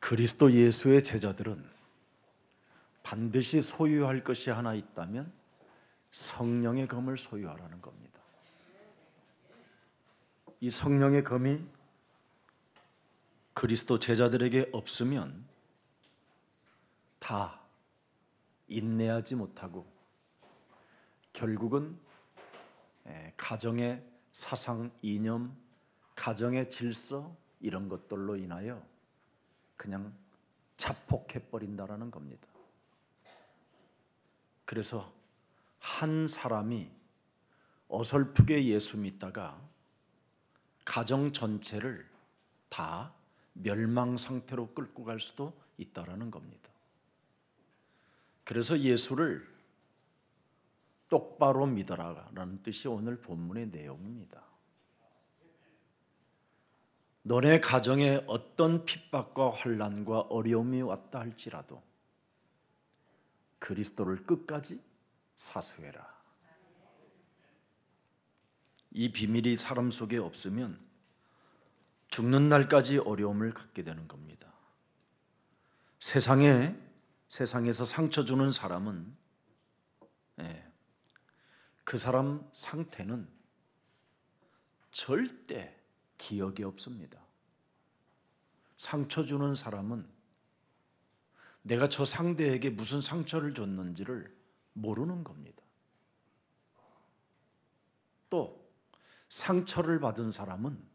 그리스도 예수의 제자들은 반드시 소유할 것이 하나 있다면 성령의 검을 소유하라는 겁니다. 이 성령의 검이 그리스도 제자들에게 없으면 다 인내하지 못하고 결국은 가정의 사상, 이념, 가정의 질서 이런 것들로 인하여 그냥 자폭해버린다라는 겁니다. 그래서 한 사람이 어설프게 예수 믿다가 가정 전체를 다 멸망 상태로 끌고 갈 수도 있다라는 겁니다. 그래서 예수를 똑바로 믿어라라는 뜻이 오늘 본문의 내용입니다. 너네 가정에 어떤 핍박과 환난과 어려움이 왔다 할지라도 그리스도를 끝까지 사수해라. 이 비밀이 사람 속에 없으면 죽는 날까지 어려움을 갖게 되는 겁니다. 세상에서 상처 주는 사람은 그 사람 상태는 절대 기억이 없습니다. 상처 주는 사람은 내가 저 상대에게 무슨 상처를 줬는지를 모르는 겁니다. 또 상처를 받은 사람은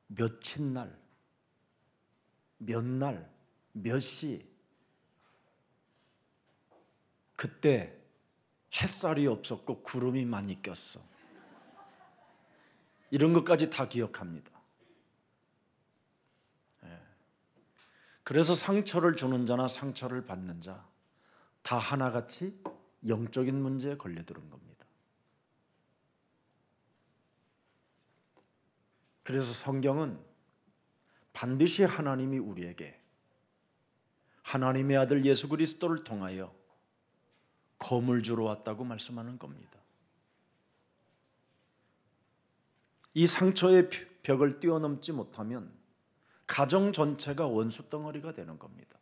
며칠 날, 몇 날, 몇 시 그때 햇살이 없었고 구름이 많이 꼈어. 이런 것까지 다 기억합니다. 그래서 상처를 주는 자나 상처를 받는 자 다 하나같이 영적인 문제에 걸려드는 겁니다. 그래서 성경은 반드시 하나님이 우리에게 하나님의 아들 예수 그리스도를 통하여 검을 주러 왔다고 말씀하는 겁니다. 이 상처의 벽을 뛰어넘지 못하면 가정 전체가 원수 덩어리가 되는 겁니다.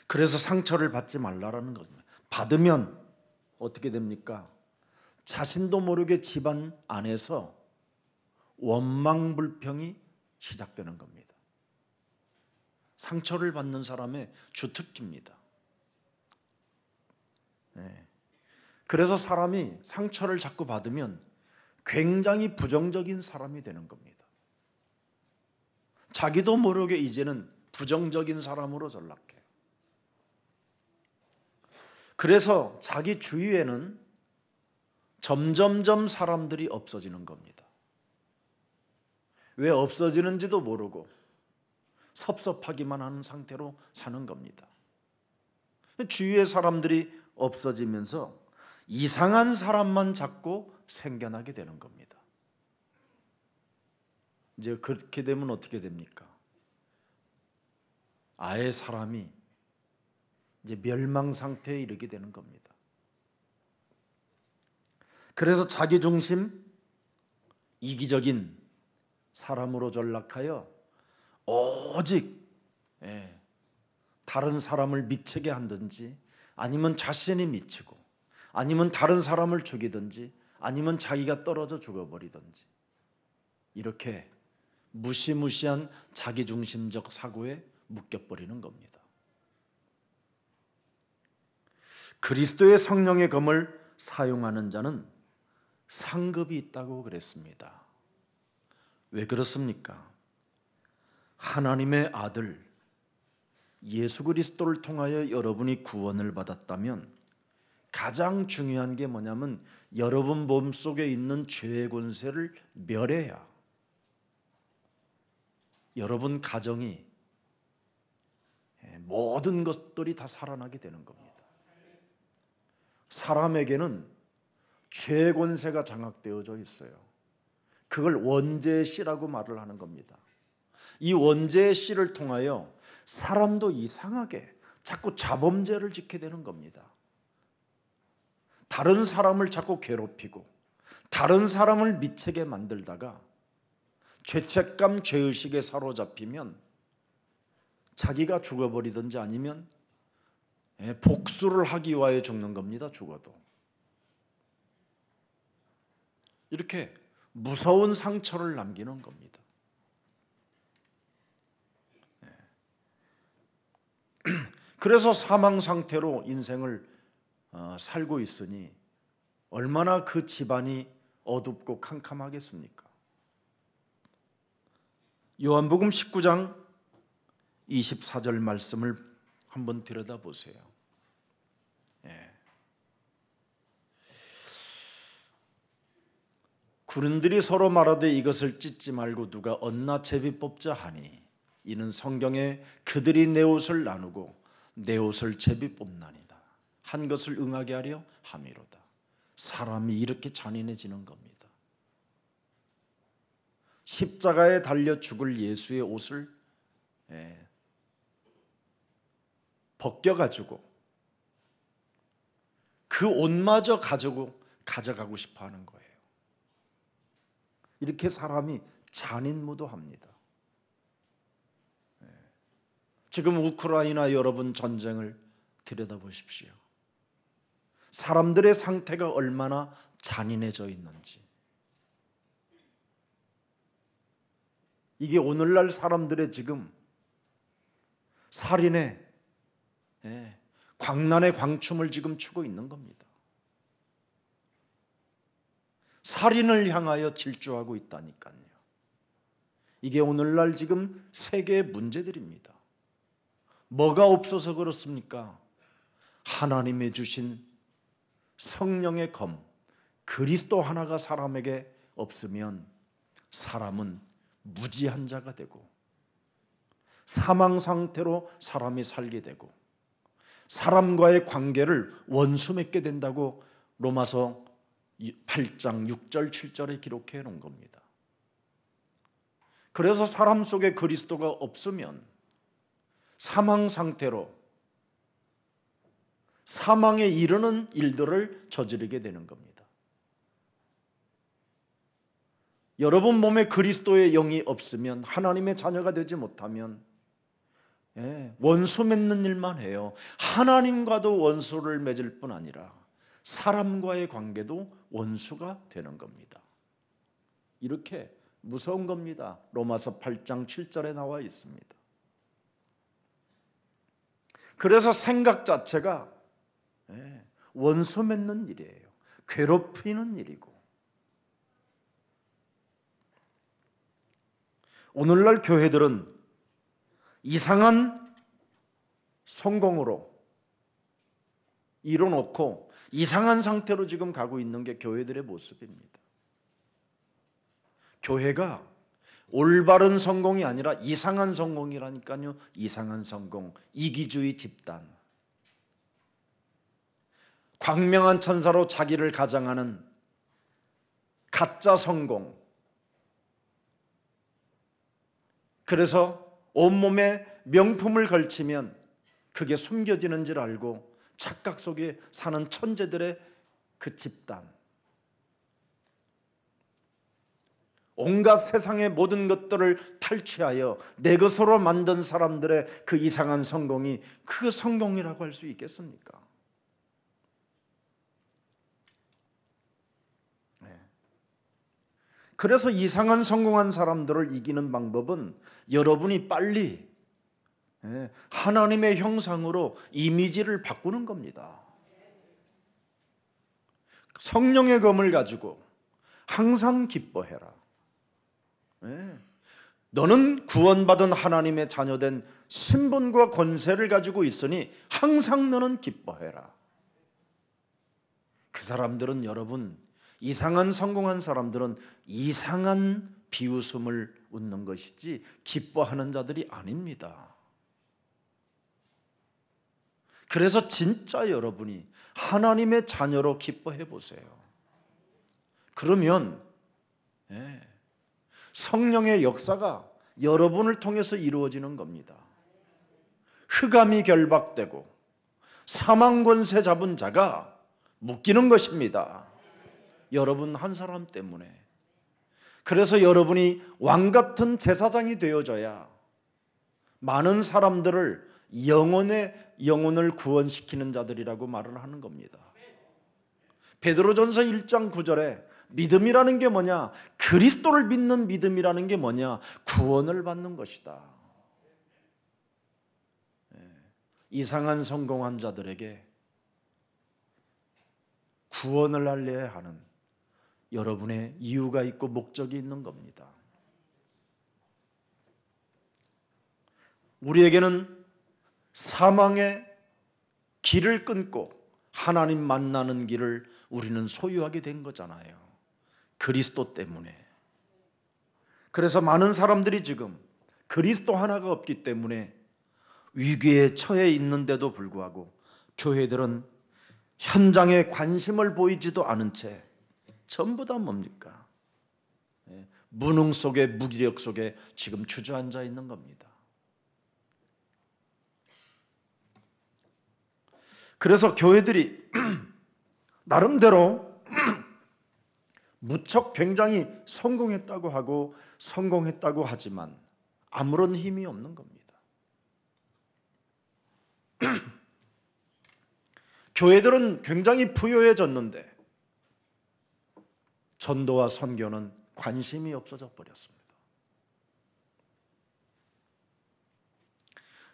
그래서 상처를 받지 말라라는 겁니다. 받으면 어떻게 됩니까? 자신도 모르게 집안 안에서 원망불평이 시작되는 겁니다. 상처를 받는 사람의 주특기입니다. 그래서 사람이 상처를 자꾸 받으면 굉장히 부정적인 사람이 되는 겁니다. 자기도 모르게 이제는 부정적인 사람으로 전락해요. 그래서 자기 주위에는 점점점 사람들이 없어지는 겁니다. 왜 없어지는지도 모르고 섭섭하기만 하는 상태로 사는 겁니다. 주위의 사람들이 없어지면서 이상한 사람만 자꾸 생겨나게 되는 겁니다. 이제 그렇게 되면 어떻게 됩니까? 아예 사람이 이제 멸망 상태에 이르게 되는 겁니다. 그래서 자기중심, 이기적인 사람으로 전락하여 오직 다른 사람을 미치게 한든지 아니면 자신이 미치고 아니면 다른 사람을 죽이든지 아니면 자기가 떨어져 죽어버리든지 이렇게 무시무시한 자기중심적 사고에 묶여버리는 겁니다. 그리스도의 성령의 검을 사용하는 자는 상급이 있다고 그랬습니다. 왜 그렇습니까? 하나님의 아들 예수 그리스도를 통하여 여러분이 구원을 받았다면 가장 중요한 게 뭐냐면 여러분 몸속에 있는 죄의 권세를 멸해야 여러분 가정이 모든 것들이 다 살아나게 되는 겁니다. 사람에게는 죄의 권세가 장악되어져 있어요. 그걸 원죄의 씨라고 말을 하는 겁니다. 이 원죄의 씨를 통하여 사람도 이상하게 자꾸 자범죄를 짓게 되는 겁니다. 다른 사람을 자꾸 괴롭히고 다른 사람을 미치게 만들다가 죄책감, 죄의식에 사로잡히면 자기가 죽어버리든지 아니면 복수를 하기 위하여 죽는 겁니다. 죽어도. 이렇게 무서운 상처를 남기는 겁니다. 그래서 사망 상태로 인생을 살고 있으니 얼마나 그 집안이 어둡고 캄캄하겠습니까? 요한복음 19장 24절 말씀을 한번 들여다보세요. 군인들이 서로 말하되 이것을 찢지 말고 누가 얻나 제비 뽑자 하니 이는 성경에 그들이 내 옷을 나누고 내 옷을 제비 뽑나니다. 한 것을 응하게 하려 함이로다. 사람이 이렇게 잔인해지는 겁니다. 십자가에 달려 죽을 예수의 옷을 벗겨가지고 그 옷마저 가져가고 싶어 하는 거예요. 이렇게 사람이 잔인무도합니다. 지금 우크라이나 여러분 전쟁을 들여다보십시오. 사람들의 상태가 얼마나 잔인해져 있는지. 이게 오늘날 사람들의 지금 살인의 광란의 광춤을 지금 추고 있는 겁니다. 살인을 향하여 질주하고 있다니까요. 이게 오늘날 지금 세계의 문제들입니다. 뭐가 없어서 그렇습니까? 하나님의 주신 성령의 검, 그리스도 하나가 사람에게 없으면 사람은 무지한 자가 되고 사망 상태로 사람이 살게 되고 사람과의 관계를 원수 맺게 된다고 로마서 8장 6절 7절에 기록해 놓은 겁니다. 그래서 사람 속에 그리스도가 없으면 사망 상태로 사망에 이르는 일들을 저지르게 되는 겁니다. 여러분 몸에 그리스도의 영이 없으면, 하나님의 자녀가 되지 못하면 원수 맺는 일만 해요. 하나님과도 원수를 맺을 뿐 아니라 사람과의 관계도 원수가 되는 겁니다. 이렇게 무서운 겁니다. 로마서 8장 7절에 나와 있습니다. 그래서 생각 자체가 원수 맺는 일이에요. 괴롭히는 일이고. 오늘날 교회들은 이상한 성공으로 이뤄놓고 이상한 상태로 지금 가고 있는 게 교회들의 모습입니다. 교회가 올바른 성공이 아니라 이상한 성공이라니까요. 이상한 성공, 이기주의 집단, 광명한 천사로 자기를 가장하는 가짜 성공. 그래서 온몸에 명품을 걸치면 그게 숨겨지는 줄 알고 착각 속에 사는 천재들의 그 집단, 온갖 세상의 모든 것들을 탈취하여 내 것으로 만든 사람들의 그 이상한 성공이 그 성공이라고 할 수 있겠습니까? 그래서 이상한 성공한 사람들을 이기는 방법은 여러분이 빨리 하나님의 형상으로 이미지를 바꾸는 겁니다. 성령의 검을 가지고 항상 기뻐해라. 너는 구원받은 하나님의 자녀된 신분과 권세를 가지고 있으니 항상 너는 기뻐해라. 그 사람들은, 여러분, 이상한 성공한 사람들은 이상한 비웃음을 웃는 것이지 기뻐하는 자들이 아닙니다. 그래서 진짜 여러분이 하나님의 자녀로 기뻐해 보세요. 그러면 성령의 역사가 여러분을 통해서 이루어지는 겁니다. 흑암이 결박되고 사망 권세 잡은 자가 묶이는 것입니다. 여러분 한 사람 때문에. 그래서 여러분이 왕 같은 제사장이 되어져야 많은 사람들을 영혼을 구원시키는 자들이라고 말을 하는 겁니다. 베드로전서 1장 9절에 믿음이라는 게 뭐냐? 그리스도를 믿는 믿음이라는 게 뭐냐? 구원을 받는 것이다. 이상한 성공한 자들에게 구원을 알려야 하는 여러분의 이유가 있고 목적이 있는 겁니다. 우리에게는 사망의 길을 끊고 하나님 만나는 길을 우리는 소유하게 된 거잖아요. 그리스도 때문에. 그래서 많은 사람들이 지금 그리스도 하나가 없기 때문에 위기에 처해 있는데도 불구하고 교회들은 현장에 관심을 보이지도 않은 채 전부 다 뭡니까? 무능 속에, 무기력 속에 지금 주저앉아 있는 겁니다. 그래서 교회들이 나름대로 무척 굉장히 성공했다고 하지만 아무런 힘이 없는 겁니다. 교회들은 굉장히 부유해졌는데 전도와 선교는 관심이 없어져 버렸습니다.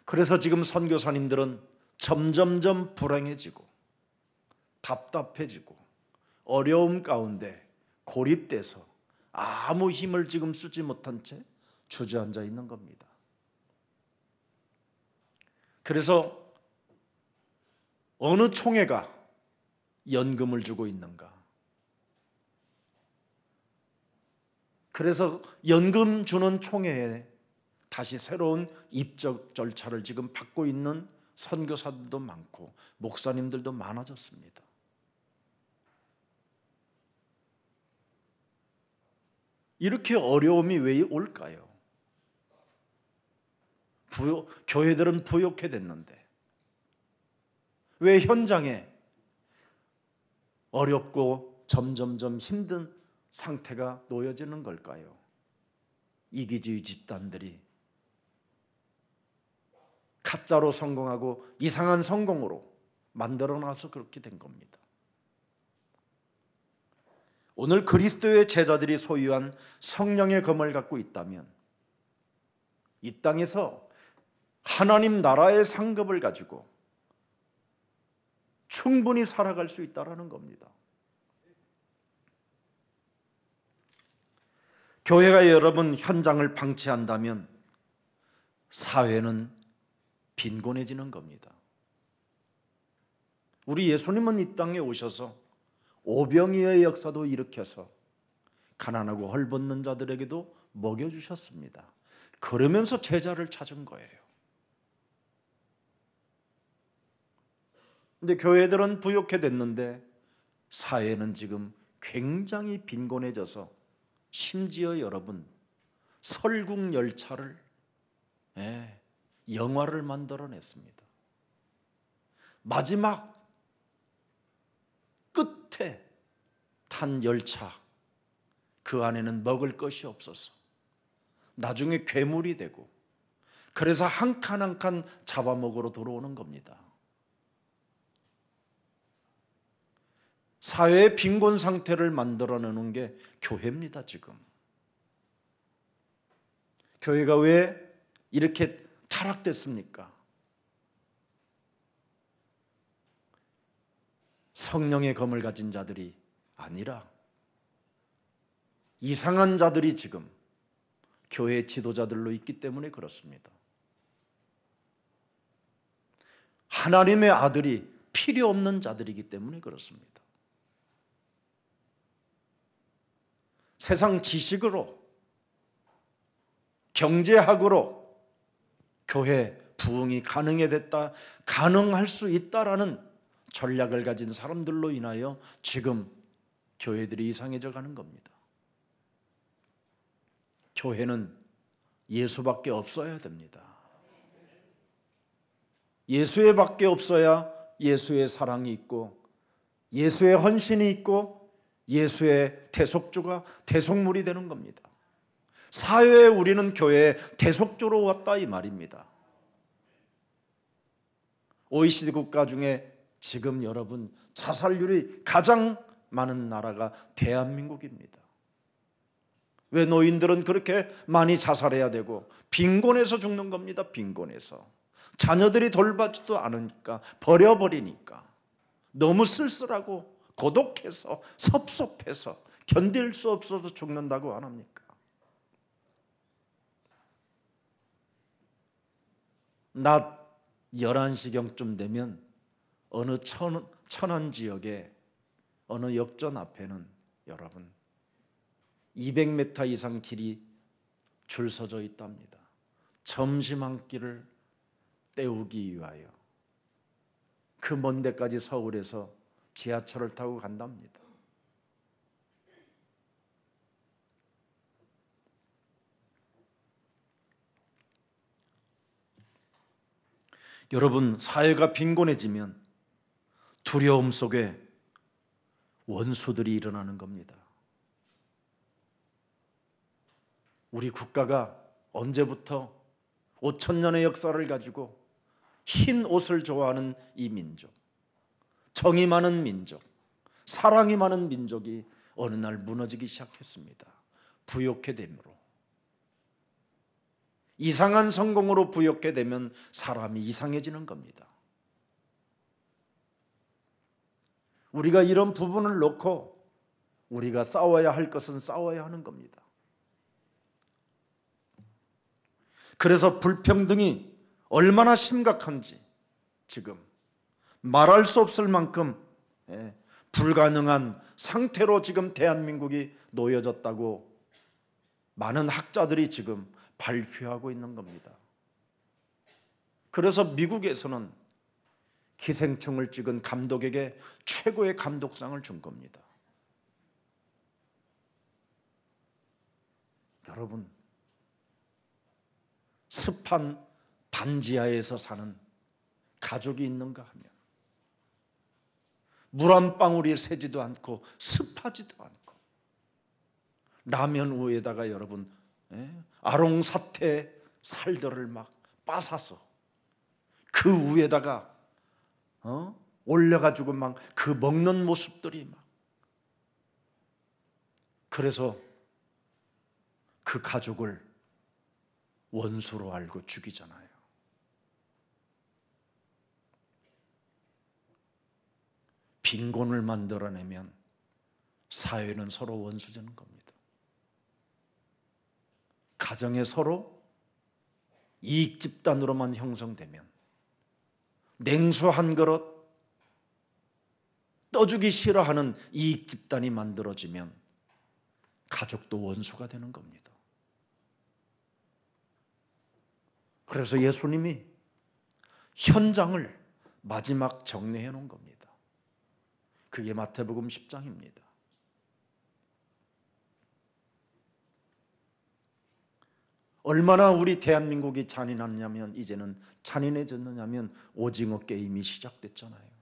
그래서 지금 선교사님들은 점점점 불행해지고 답답해지고 어려움 가운데 고립돼서 아무 힘을 지금 쓰지 못한 채 주저앉아 있는 겁니다. 그래서 어느 총회가 연금을 주고 있는가? 그래서 연금 주는 총회에 다시 새로운 입적 절차를 지금 받고 있는 선교사들도 많고 목사님들도 많아졌습니다. 이렇게 어려움이 왜 올까요? 교회들은 부욕해 됐는데 왜 현장에 어렵고 점점점 힘든 상태가 놓여지는 걸까요? 이기주의 집단들이 가짜로 성공하고 이상한 성공으로 만들어놔서 그렇게 된 겁니다. 오늘 그리스도의 제자들이 소유한 성령의 검을 갖고 있다면 이 땅에서 하나님 나라의 상급을 가지고 충분히 살아갈 수 있다는 겁니다. 교회가 여러분 현장을 방치한다면 사회는 빈곤해지는 겁니다. 우리 예수님은 이 땅에 오셔서 오병이어의 역사도 일으켜서 가난하고 헐벗는 자들에게도 먹여주셨습니다. 그러면서 제자를 찾은 거예요. 근데 교회들은 부욕해 됐는데 사회는 지금 굉장히 빈곤해져서 심지어 여러분 설국열차를 영화를 만들어냈습니다. 마지막 끝에 탄 열차 그 안에는 먹을 것이 없어서 나중에 괴물이 되고 그래서 한 칸 한 칸 잡아먹으러 들어오는 겁니다. 사회의 빈곤 상태를 만들어내는 게 교회입니다. 지금 교회가 왜 이렇게 타락됐습니까? 성령의 검을 가진 자들이 아니라 이상한 자들이 지금 교회 지도자들로 있기 때문에 그렇습니다. 하나님의 아들이 필요 없는 자들이기 때문에 그렇습니다. 세상 지식으로 경제학으로 교회 부흥이 가능할 수 있다라는 전략을 가진 사람들로 인하여 지금 교회들이 이상해져 가는 겁니다. 교회는 예수밖에 없어야 됩니다. 예수의 밖에 없어야 예수의 사랑이 있고 예수의 헌신이 있고 예수의 대속주가 대속물이 되는 겁니다. 사회에 우리는 교회에 대속주로 왔다 이 말입니다. OECD 국가 중에 지금 여러분 자살률이 가장 많은 나라가 대한민국입니다. 왜 노인들은 그렇게 많이 자살해야 되고 빈곤에서 죽는 겁니다. 빈곤에서. 자녀들이 돌봐주지도 않으니까 버려버리니까 너무 쓸쓸하고 고독해서 섭섭해서 견딜 수 없어서 죽는다고 안 합니까? 낮 11시경쯤 되면 어느 천안 지역에 어느 역전 앞에는 여러분 200m 이상 길이 줄 서져 있답니다. 점심 한 끼를 때우기 위하여 그 먼 데까지 서울에서 지하철을 타고 간답니다. 여러분, 사회가 빈곤해지면 두려움 속에 원수들이 일어나는 겁니다. 우리 국가가 언제부터 5,000년의 역사를 가지고 흰 옷을 좋아하는 이 민족, 정이 많은 민족, 사랑이 많은 민족이 어느 날 무너지기 시작했습니다. 부욕해 됨으로. 이상한 성공으로 부욕해 되면 사람이 이상해지는 겁니다. 우리가 이런 부분을 놓고 우리가 싸워야 할 것은 싸워야 하는 겁니다. 그래서 불평등이 얼마나 심각한지 지금 말할 수 없을 만큼 불가능한 상태로 지금 대한민국이 놓여졌다고 많은 학자들이 지금 발표하고 있는 겁니다. 그래서 미국에서는 기생충을 찍은 감독에게 최고의 감독상을 준 겁니다. 여러분, 습한 반지하에서 사는 가족이 있는가 하면 물 한 방울이 새지도 않고 습하지도 않고 라면 위에다가 여러분 아롱사태 살들을 막 빠사서 그 위에다가 올려가지고 막 그 먹는 모습들이 막 그래서 그 가족을 원수로 알고 죽이잖아요. 빈곤을 만들어내면 사회는 서로 원수되는 겁니다. 가정에 서로 이익 집단으로만 형성되면 냉수 한 그릇 떠주기 싫어하는 이익 집단이 만들어지면 가족도 원수가 되는 겁니다. 그래서 예수님이 현장을 마지막 정리해 놓은 겁니다. 그게 마태복음 10장입니다. 얼마나 우리 대한민국이 잔인하냐면 이제는 잔인해졌느냐면 오징어 게임이 시작됐잖아요.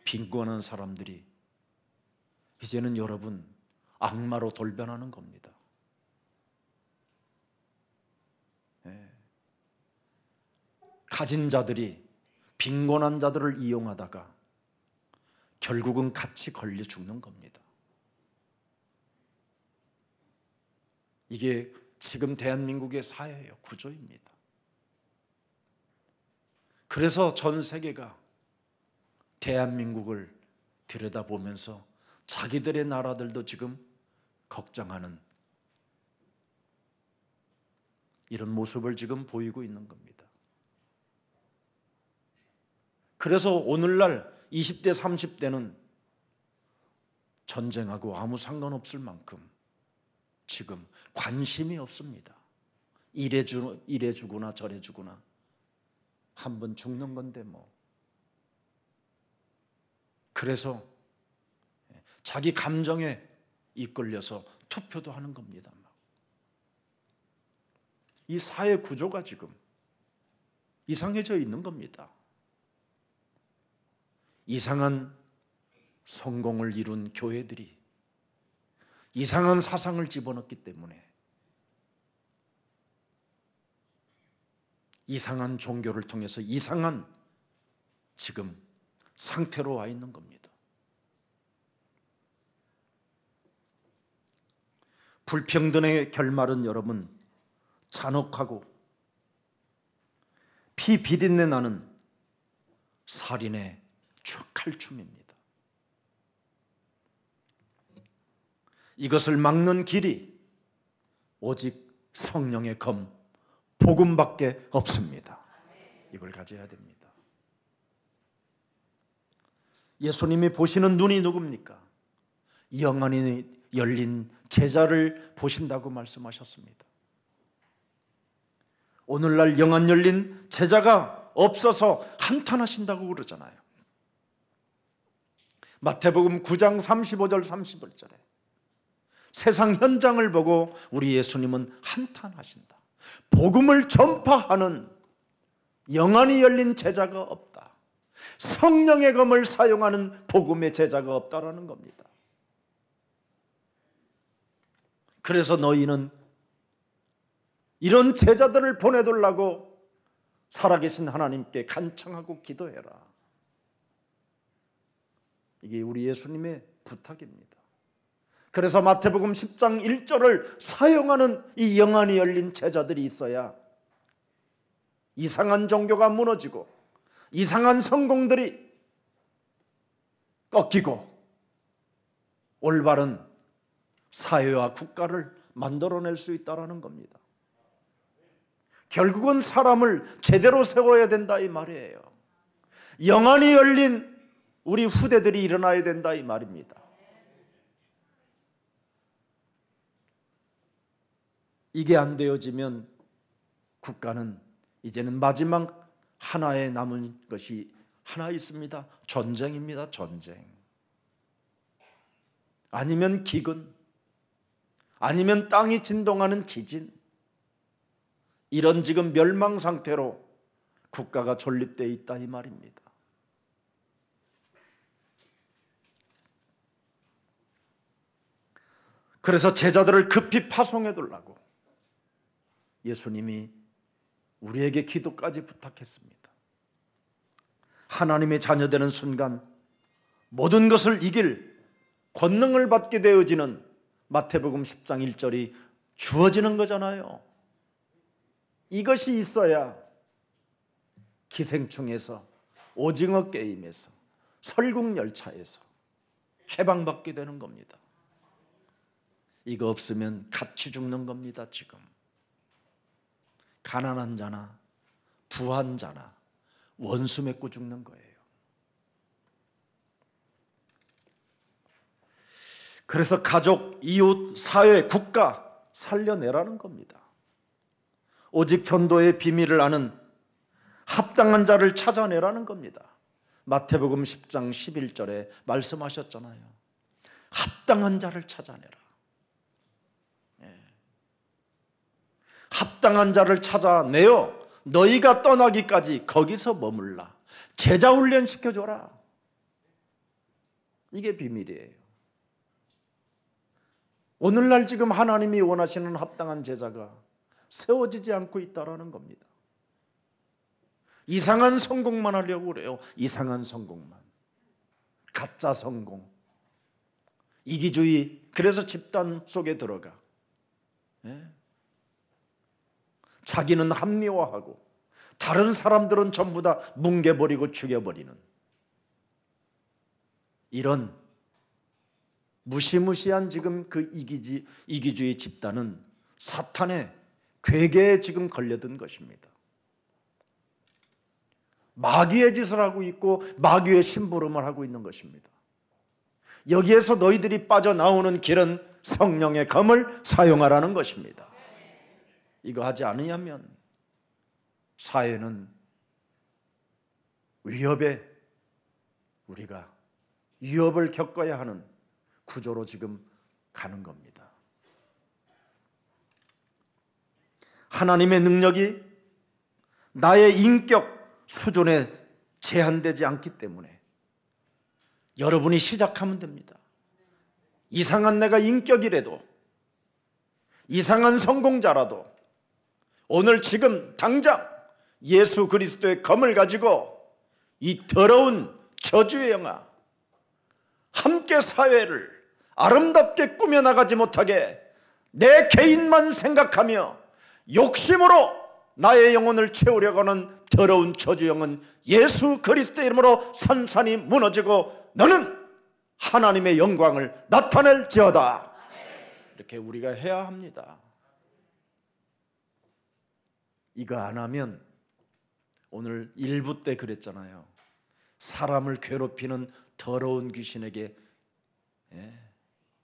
빈곤한 사람들이 이제는 여러분 악마로 돌변하는 겁니다. 가진 자들이 빈곤한 자들을 이용하다가 결국은 같이 걸려 죽는 겁니다. 이게 지금 대한민국의 사회예요. 구조입니다. 그래서 전 세계가 대한민국을 들여다보면서 자기들의 나라들도 지금 걱정하는 이런 모습을 지금 보이고 있는 겁니다. 그래서 오늘날 20대, 30대는 전쟁하고 아무 상관없을 만큼 지금 관심이 없습니다. 이래 주구나 저래 주구나 한번 죽는 건데 뭐. 그래서 자기 감정에 이끌려서 투표도 하는 겁니다. 이 사회 구조가 지금 이상해져 있는 겁니다. 이상한 성공을 이룬 교회들이 이상한 사상을 집어넣기 때문에 이상한 종교를 통해서 이상한 지금 상태로 와 있는 겁니다. 불평등의 결말은 여러분 잔혹하고 피 비린내 나는 살인의 칼춤입니다. 이것을 막는 길이 오직 성령의 검, 복음밖에 없습니다. 이걸 가져야 됩니다. 예수님이 보시는 눈이 누굽니까? 영안이 열린 제자를 보신다고 말씀하셨습니다. 오늘날 영안 열린 제자가 없어서 한탄하신다고 그러잖아요. 마태복음 9장 35절 31절에 세상 현장을 보고 우리 예수님은 한탄하신다. 복음을 전파하는 영안이 열린 제자가 없다. 성령의 검을 사용하는 복음의 제자가 없다라는 겁니다. 그래서 너희는 이런 제자들을 보내달라고 살아계신 하나님께 간청하고 기도해라. 이게 우리 예수님의 부탁입니다. 그래서 마태복음 10장 1절을 사용하는 이 영안이 열린 제자들이 있어야 이상한 종교가 무너지고 이상한 성공들이 꺾이고 올바른 사회와 국가를 만들어낼 수 있다는 겁니다. 결국은 사람을 제대로 세워야 된다 이 말이에요. 영안이 열린 우리 후대들이 일어나야 된다 이 말입니다. 이게 안 되어지면 국가는 이제는 마지막 하나에 남은 것이 하나 있습니다. 전쟁입니다. 전쟁. 아니면 기근, 아니면 땅이 진동하는 지진. 이런 지금 멸망 상태로 국가가 존립되어 있다 이 말입니다. 그래서 제자들을 급히 파송해 두려고 예수님이 우리에게 기도까지 부탁했습니다. 하나님의 자녀되는 순간 모든 것을 이길 권능을 받게 되어지는 마태복음 10장 1절이 주어지는 거잖아요. 이것이 있어야 기생충에서, 오징어 게임에서, 설국열차에서 해방받게 되는 겁니다. 이거 없으면 같이 죽는 겁니다. 지금 가난한 자나 부한 자나 원수 맺고 죽는 거예요. 그래서 가족, 이웃, 사회, 국가 살려내라는 겁니다. 오직 전도의 비밀을 아는 합당한 자를 찾아내라는 겁니다. 마태복음 10장 11절에 말씀하셨잖아요. 합당한 자를 찾아내라. 합당한 자를 찾아내어 너희가 떠나기까지 거기서 머물라. 제자 훈련 시켜줘라. 이게 비밀이에요. 오늘날 지금 하나님이 원하시는 합당한 제자가 세워지지 않고 있다는 겁니다. 이상한 성공만 하려고 그래요. 이상한 성공만. 가짜 성공. 이기주의. 그래서 집단 속에 들어가. 자기는 합리화하고 다른 사람들은 전부 다 뭉개버리고 죽여버리는 이런 무시무시한 지금 그 이기주의 집단은 사탄의 괴계에 지금 걸려든 것입니다. 마귀의 짓을 하고 있고 마귀의 심부름을 하고 있는 것입니다. 여기에서 너희들이 빠져나오는 길은 성령의 검을 사용하라는 것입니다. 이거 하지 않으면 사회는 우리가 위협을 겪어야 하는 구조로 지금 가는 겁니다. 하나님의 능력이 나의 인격 수준에 제한되지 않기 때문에 여러분이 시작하면 됩니다. 이상한 내가 인격이라도, 이상한 성공자라도 오늘 지금 당장 예수 그리스도의 검을 가지고 이 더러운 저주의 영아, 함께 사회를 아름답게 꾸며나가지 못하게 내 개인만 생각하며 욕심으로 나의 영혼을 채우려고 하는 더러운 저주영은 예수 그리스도의 이름으로 산산이 무너지고 너는 하나님의 영광을 나타낼지어다. 이렇게 우리가 해야 합니다. 이거 안 하면 오늘 1부 때 그랬잖아요. 사람을 괴롭히는 더러운 귀신에게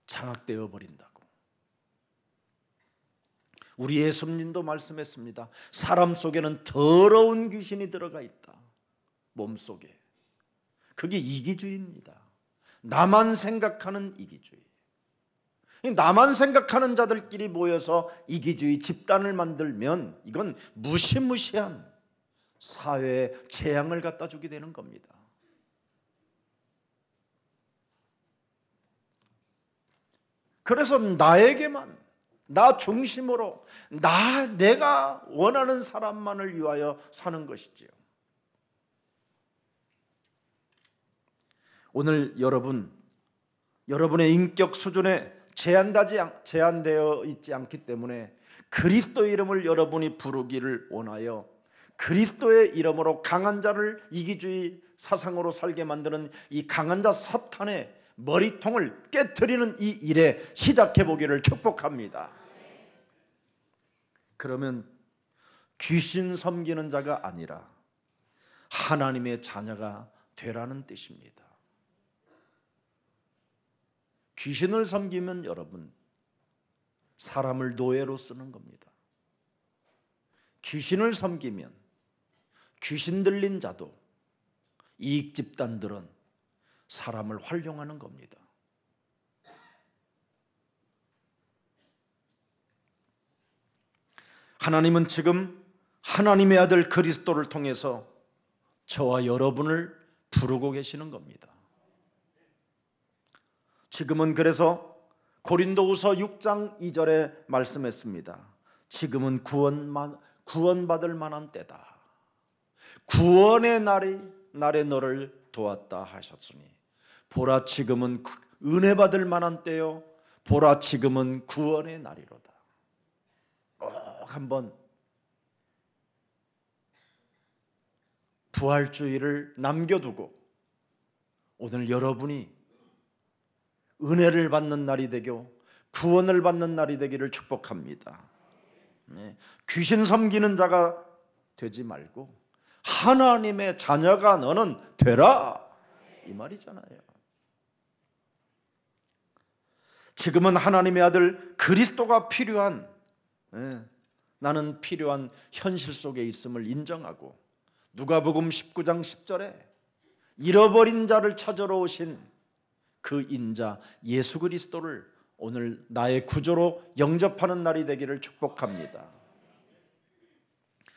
장악되어 버린다고. 우리 예수님도 말씀했습니다. 사람 속에는 더러운 귀신이 들어가 있다. 몸속에. 그게 이기주의입니다. 나만 생각하는 이기주의. 나만 생각하는 자들끼리 모여서 이기주의 집단을 만들면 이건 무시무시한 사회에 재앙을 갖다 주게 되는 겁니다. 그래서 나에게만, 나 중심으로, 내가 원하는 사람만을 위하여 사는 것이지요. 오늘 여러분의 인격 수준에 제한되어 있지 않기 때문에 그리스도의 이름을 여러분이 부르기를 원하여 그리스도의 이름으로 강한 자를 이기주의 사상으로 살게 만드는 이 강한 자 사탄의 머리통을 깨트리는 이 일에 시작해 보기를 축복합니다. 그러면 귀신 섬기는 자가 아니라 하나님의 자녀가 되라는 뜻입니다. 귀신을 섬기면 여러분, 사람을 노예로 쓰는 겁니다. 귀신을 섬기면 귀신 들린 자도, 이익 집단들은 사람을 활용하는 겁니다. 하나님은 지금 하나님의 아들 그리스도를 통해서 저와 여러분을 부르고 계시는 겁니다. 지금은 그래서 고린도후서 6장 2절에 말씀했습니다. 지금은 구원받을 만한 때다. 구원의 날에 너를 도왔다 하셨으니 보라 지금은 은혜 받을 만한 때요, 보라 지금은 구원의 날이로다. 꼭 한번 부활주의를 남겨두고 오늘 여러분이 은혜를 받는 날이 되고 구원을 받는 날이 되기를 축복합니다. 귀신 섬기는 자가 되지 말고 하나님의 자녀가 너는 되라, 이 말이잖아요. 지금은 하나님의 아들 그리스도가 필요한, 나는 필요한 현실 속에 있음을 인정하고 누가복음 19장 10절에 잃어버린 자를 찾으러 오신 그 인자 예수 그리스도를 오늘 나의 구조로 영접하는 날이 되기를 축복합니다.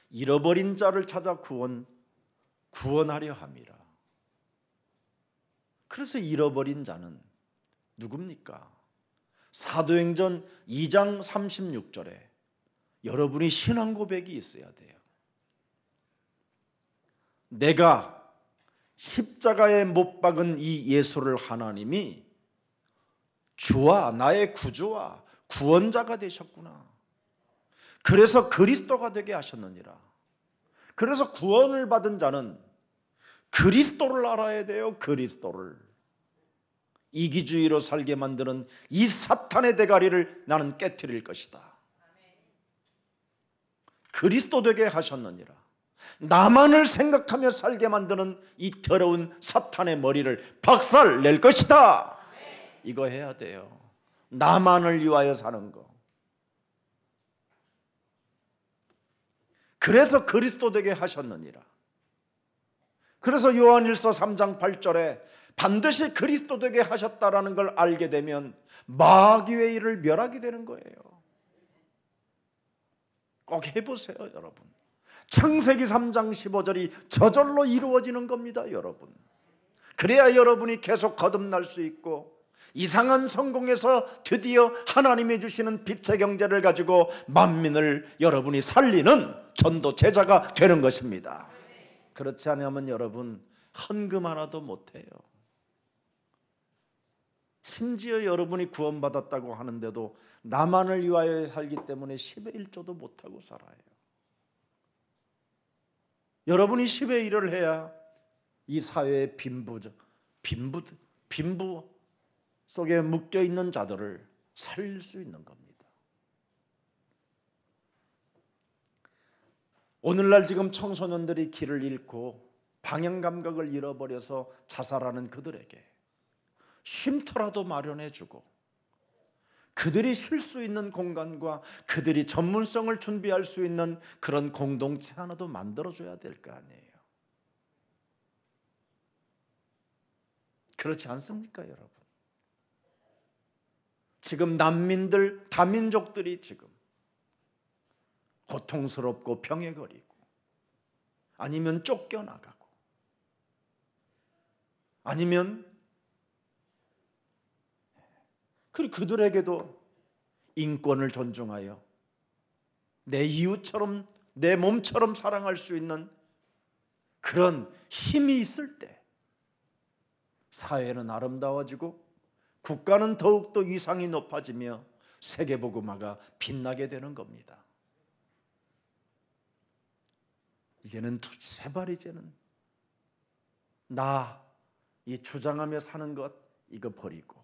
잃어버린 자를 찾아 구원하려 함이라. 그래서 잃어버린 자는 누굽니까? 사도행전 2장 36절에 여러분이 신앙 고백이 있어야 돼요. 내가 십자가에 못 박은 이 예수를 하나님이 주와 나의 구주와 구원자가 되셨구나. 그래서 그리스도가 되게 하셨느니라. 그래서 구원을 받은 자는 그리스도를 알아야 돼요. 그리스도를. 이기주의로 살게 만드는 이 사탄의 대가리를 나는 깨트릴 것이다. 그리스도 되게 하셨느니라. 나만을 생각하며 살게 만드는 이 더러운 사탄의 머리를 박살 낼 것이다. 이거 해야 돼요. 나만을 위하여 사는 거. 그래서 그리스도 되게 하셨느니라. 그래서 요한일서 3장 8절에 반드시 그리스도 되게 하셨다라는 걸 알게 되면 마귀의 일을 멸하게 되는 거예요. 꼭 해보세요, 여러분. 창세기 3장 15절이 저절로 이루어지는 겁니다, 여러분. 그래야 여러분이 계속 거듭날 수 있고 이상한 성공에서 드디어 하나님이 주시는 빛의 경제를 가지고 만민을 여러분이 살리는 전도 제자가 되는 것입니다. 그렇지 않으면 여러분 헌금 하나도 못해요. 심지어 여러분이 구원받았다고 하는데도 나만을 위하여 살기 때문에 10의 1조도 못하고 살아요. 여러분이 10의 1을 해야 이 사회의 빈부 속에 묶여있는 자들을 살릴 수 있는 겁니다. 오늘날 지금 청소년들이 길을 잃고 방향 감각을 잃어버려서 자살하는 그들에게 쉼터라도 마련해주고 그들이 쉴 수 있는 공간과 그들이 전문성을 준비할 수 있는 그런 공동체 하나도 만들어줘야 될 거 아니에요. 그렇지 않습니까, 여러분? 지금 난민들, 다민족들이 지금 고통스럽고 병에 걸리고 아니면 쫓겨나가고 아니면 그리고 그들에게도 인권을 존중하여 내 이웃처럼 내 몸처럼 사랑할 수 있는 그런 힘이 있을 때 사회는 아름다워지고 국가는 더욱더 위상이 높아지며 세계복음화가 빛나게 되는 겁니다. 이제는 제발 이 주장하며 사는 것 이거 버리고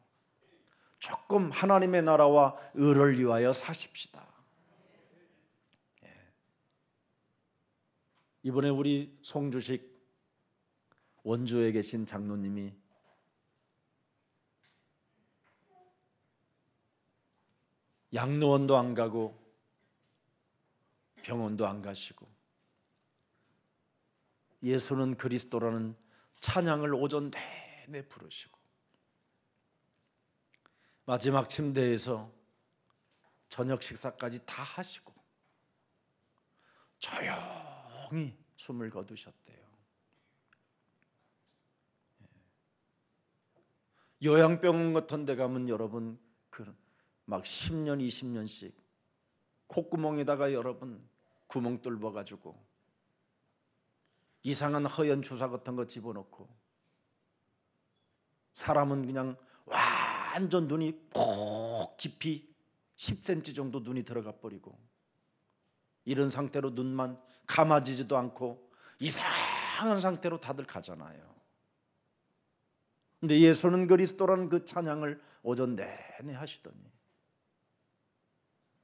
조금 하나님의 나라와 의를 위하여 사십시다. 이번에 우리 송주식 원주에 계신 장로님이 양로원도 안 가고 병원도 안 가시고 예수는 그리스도라는 찬양을 오전 내내 부르시고 마지막 침대에서 저녁 식사까지 다 하시고 조용히 숨을 거두셨대요. 요양병원 같은 데 가면 여러분 막 10년 20년씩 콧구멍에다가 여러분 구멍 뚫어가지고 이상한 허연 주사 같은 거 집어넣고 사람은 그냥 완전 눈이 푹 깊이 10cm 정도 눈이 들어가 버리고 이런 상태로 눈만 감아지지도 않고 이상한 상태로 다들 가잖아요. 근데 예수는 그리스도라는 그 찬양을 오전 내내 하시더니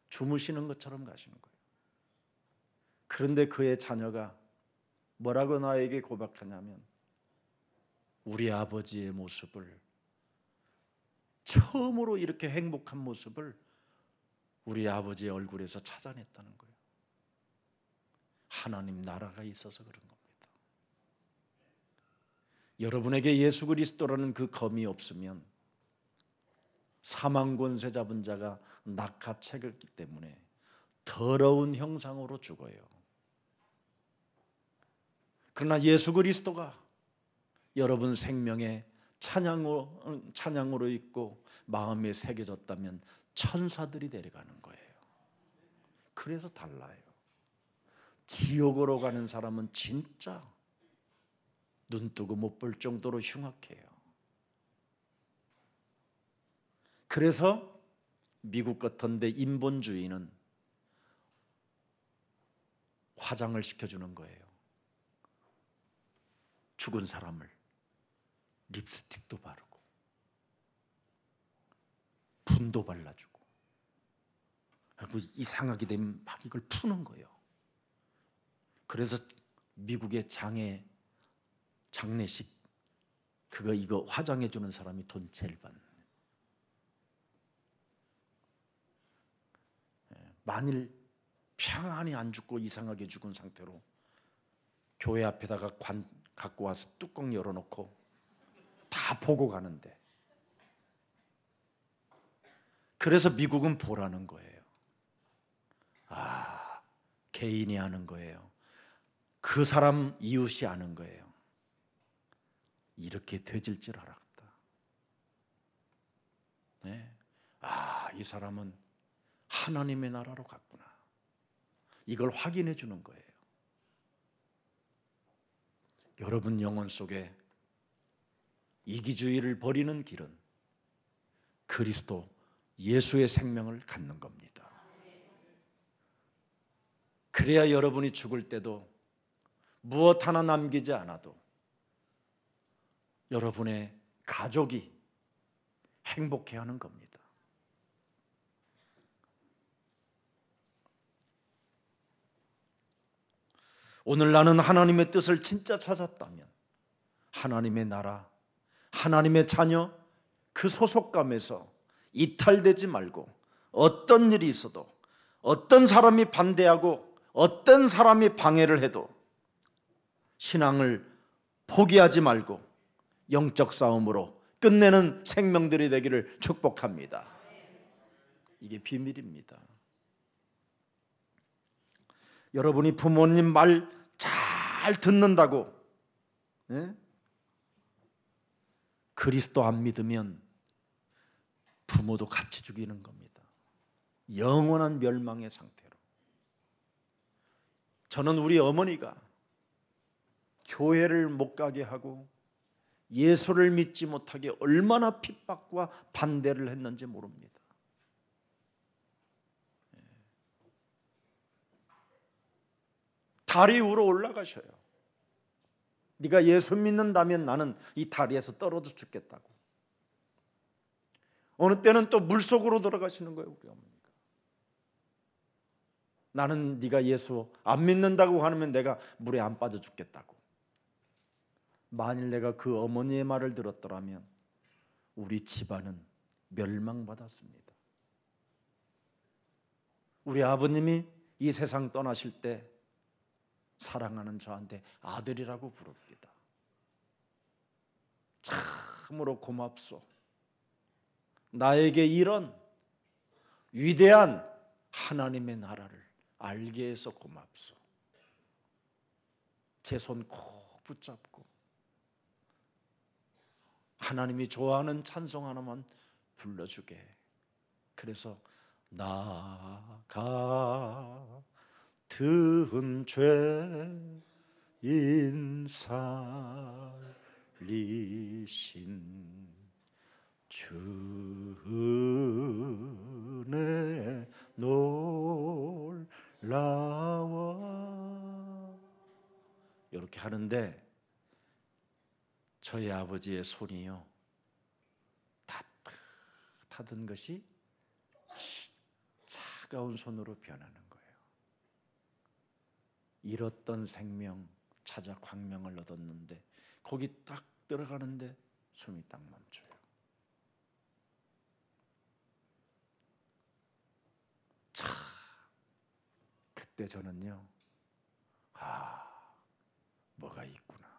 주무시는 것처럼 가시는 거예요. 그런데 그의 자녀가 뭐라고 나에게 고백하냐면 우리 아버지의 모습을 처음으로 이렇게 행복한 모습을 우리 아버지의 얼굴에서 찾아냈다는 거예요. 하나님 나라가 있어서 그런 겁니다. 여러분에게 예수 그리스도라는 그 검이 없으면 사망 권세 잡은 자가 낚아채겼기 때문에 더러운 형상으로 죽어요. 그러나 예수 그리스도가 여러분 생명에 찬양으로 있고 마음에 새겨졌다면 천사들이 데려가는 거예요. 그래서 달라요. 지옥으로 가는 사람은 진짜 눈 뜨고 못 볼 정도로 흉악해요. 그래서 미국 같은데 인본주의는 화장을 시켜주는 거예요. 죽은 사람을 립스틱도 바르고 분도 발라주고 이상하게 되면 막 이걸 푸는 거예요. 그래서 미국의 장례식 이거 화장해 주는 사람이 돈 제일 받는. 만일 평안히 안 죽고 이상하게 죽은 상태로 교회 앞에다가 갖고 와서 뚜껑 열어놓고 다 보고 가는데, 그래서 미국은 보라는 거예요. 개인이 하는 거예요. 그 사람 이웃이 아는 거예요. 이렇게 되질 줄 알았다. 네. 이 사람은 하나님의 나라로 갔구나. 이걸 확인해 주는 거예요. 여러분 영혼 속에 이기주의를 버리는 길은 그리스도 예수의 생명을 갖는 겁니다. 그래야 여러분이 죽을 때도 무엇 하나 남기지 않아도 여러분의 가족이 행복해하는 겁니다. 오늘 나는 하나님의 뜻을 진짜 찾았다면 하나님의 나라, 하나님의 자녀, 그 소속감에서 이탈되지 말고 어떤 일이 있어도 어떤 사람이 반대하고 어떤 사람이 방해를 해도 신앙을 포기하지 말고 영적 싸움으로 끝내는 생명들이 되기를 축복합니다. 이게 비밀입니다. 여러분이 부모님 말 잘 듣는다고 그리스도 안 믿으면 부모도 같이 죽이는 겁니다. 영원한 멸망의 상태로. 저는 우리 어머니가 교회를 못 가게 하고 예수를 믿지 못하게 얼마나 핍박과 반대를 했는지 모릅니다. 다리 위로 올라가셔요. 네가 예수 믿는다면 나는 이 다리에서 떨어져 죽겠다고. 어느 때는 또 물속으로 들어가시는 거예요, 우리 어머니가. 나는 네가 예수 안 믿는다고 하면 내가 물에 안 빠져 죽겠다고. 만일 내가 그 어머니의 말을 들었더라면 우리 집안은 멸망받았습니다. 우리 아버님이 이 세상 떠나실 때 사랑하는 저한테 아들이라고 부릅니다. 참으로 고맙소. 나에게 이런 위대한 하나님의 나라를 알게 해서 고맙소. 제 손 꼭 붙잡고 하나님이 좋아하는 찬송 하나만 불러주게. 그래서 나가 든 죄인 살리신 주 은혜 놀라워. 이렇게 하는데 저희 아버지의 손이요 따뜻하던 것이 차가운 손으로 변하는 거예요. 잃었던 생명 찾아 광명을 얻었는데 거기 딱 들어가는데 숨이 딱 멈춰요. 참 그때 저는요, 뭐가 있구나.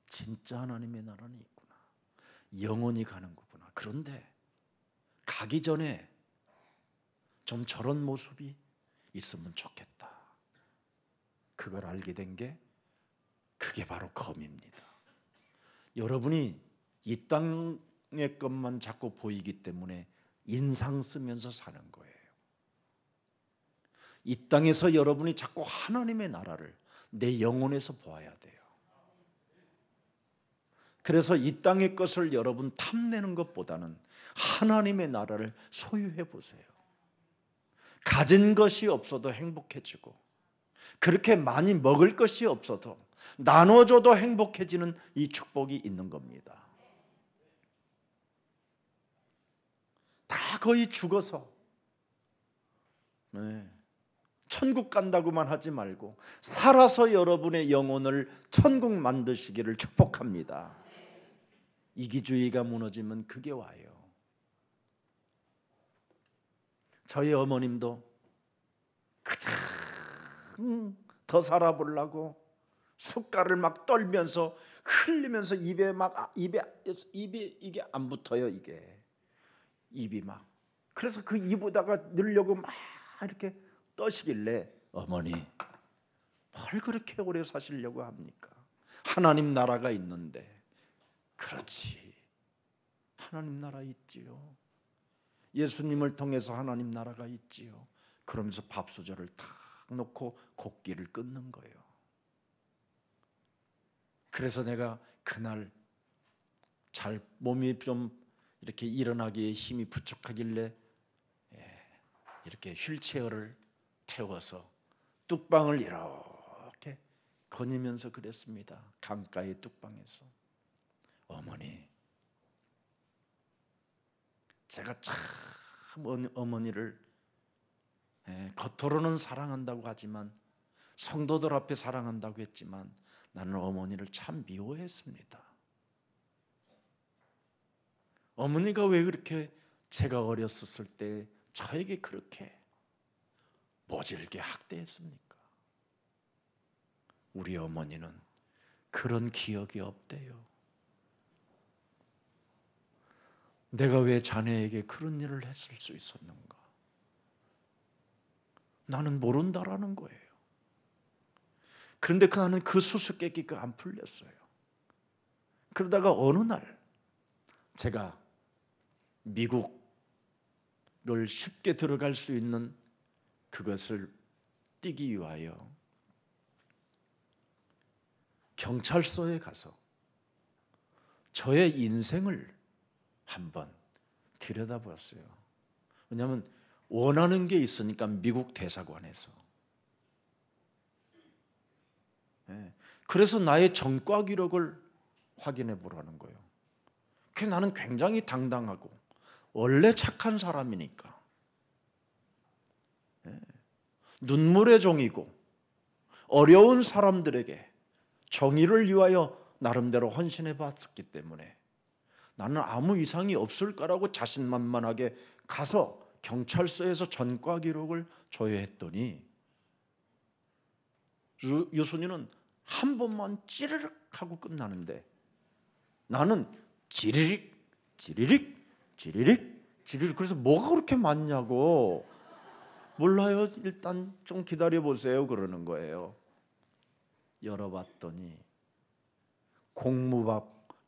진짜 하나님의 나라는 있구나. 영원히 가는 거구나. 그런데 가기 전에 좀 저런 모습이 있으면 좋겠다. 그걸 알게 된 게 그게 바로 검입니다. 여러분이 이 땅의 것만 자꾸 보이기 때문에 인상 쓰면서 사는 거예요. 이 땅에서 여러분이 자꾸 하나님의 나라를 내 영혼에서 보아야 돼요. 그래서 이 땅의 것을 여러분 탐내는 것보다는 하나님의 나라를 소유해 보세요. 가진 것이 없어도 행복해지고 그렇게 많이 먹을 것이 없어도 나눠줘도 행복해지는 이 축복이 있는 겁니다. 다 거의 죽어서 천국 간다고만 하지 말고 살아서 여러분의 영혼을 천국 만드시기를 축복합니다. 이기주의가 무너지면 그게 와요. 저희 어머님도 그냥 더 살아보려고 숟갈을 막 떨면서 흘리면서 입에 이게 안 붙어요. 이게 입이 막. 그래서 그 입에다가 넣으려고 막 이렇게 떠시길래 어머니 뭘 그렇게 오래 사시려고 합니까? 하나님 나라가 있는데. 그렇지, 하나님 나라 있지요. 예수님을 통해서 하나님 나라가 있지요. 그러면서 밥수저를 탁 놓고 곡기를 끊는 거예요. 그래서 내가 그날 잘 몸이 좀 이렇게 일어나기에 힘이 부족하길래 이렇게 휠체어를 태워서 뚝방을 이렇게 거니면서 그랬습니다. 강가의 뚝방에서. 어머니, 제가 참 어머니를 겉으로는 사랑한다고 하지만, 성도들 앞에 사랑한다고 했지만 나는 어머니를 참 미워했습니다. 어머니가 왜 그렇게 제가 어렸을 때 저에게 그렇게 모질게 학대했습니까? 우리 어머니는 그런 기억이 없대요. 내가 왜 자네에게 그런 일을 했을 수 있었는가? 나는 모른다라는 거예요. 그런데 나는 그 수수께끼가 안 풀렸어요. 그러다가 어느 날 제가 미국을 쉽게 들어갈 수 있는 그것을 띄기 위하여 경찰서에 가서 저의 인생을 한번 들여다보았어요. 왜냐하면 원하는 게 있으니까, 미국 대사관에서. 그래서 나의 전과 기록을 확인해 보라는 거예요. 그래서 나는 굉장히 당당하고 원래 착한 사람이니까, 눈물의 종이고 어려운 사람들에게 정의를 위하여 나름대로 헌신해 봤었기 때문에 나는 아무 이상이 없을 거라고 자신만만하게 가서 경찰서에서 전과 기록을 조회했더니 유순이는 한 번만 찌르륵 하고 끝나는데 나는 지리릭 지리릭 지리릭 지리릭. 그래서 뭐가 그렇게 많냐고. 몰라요, 일단 좀 기다려보세요 그러는 거예요. 열어봤더니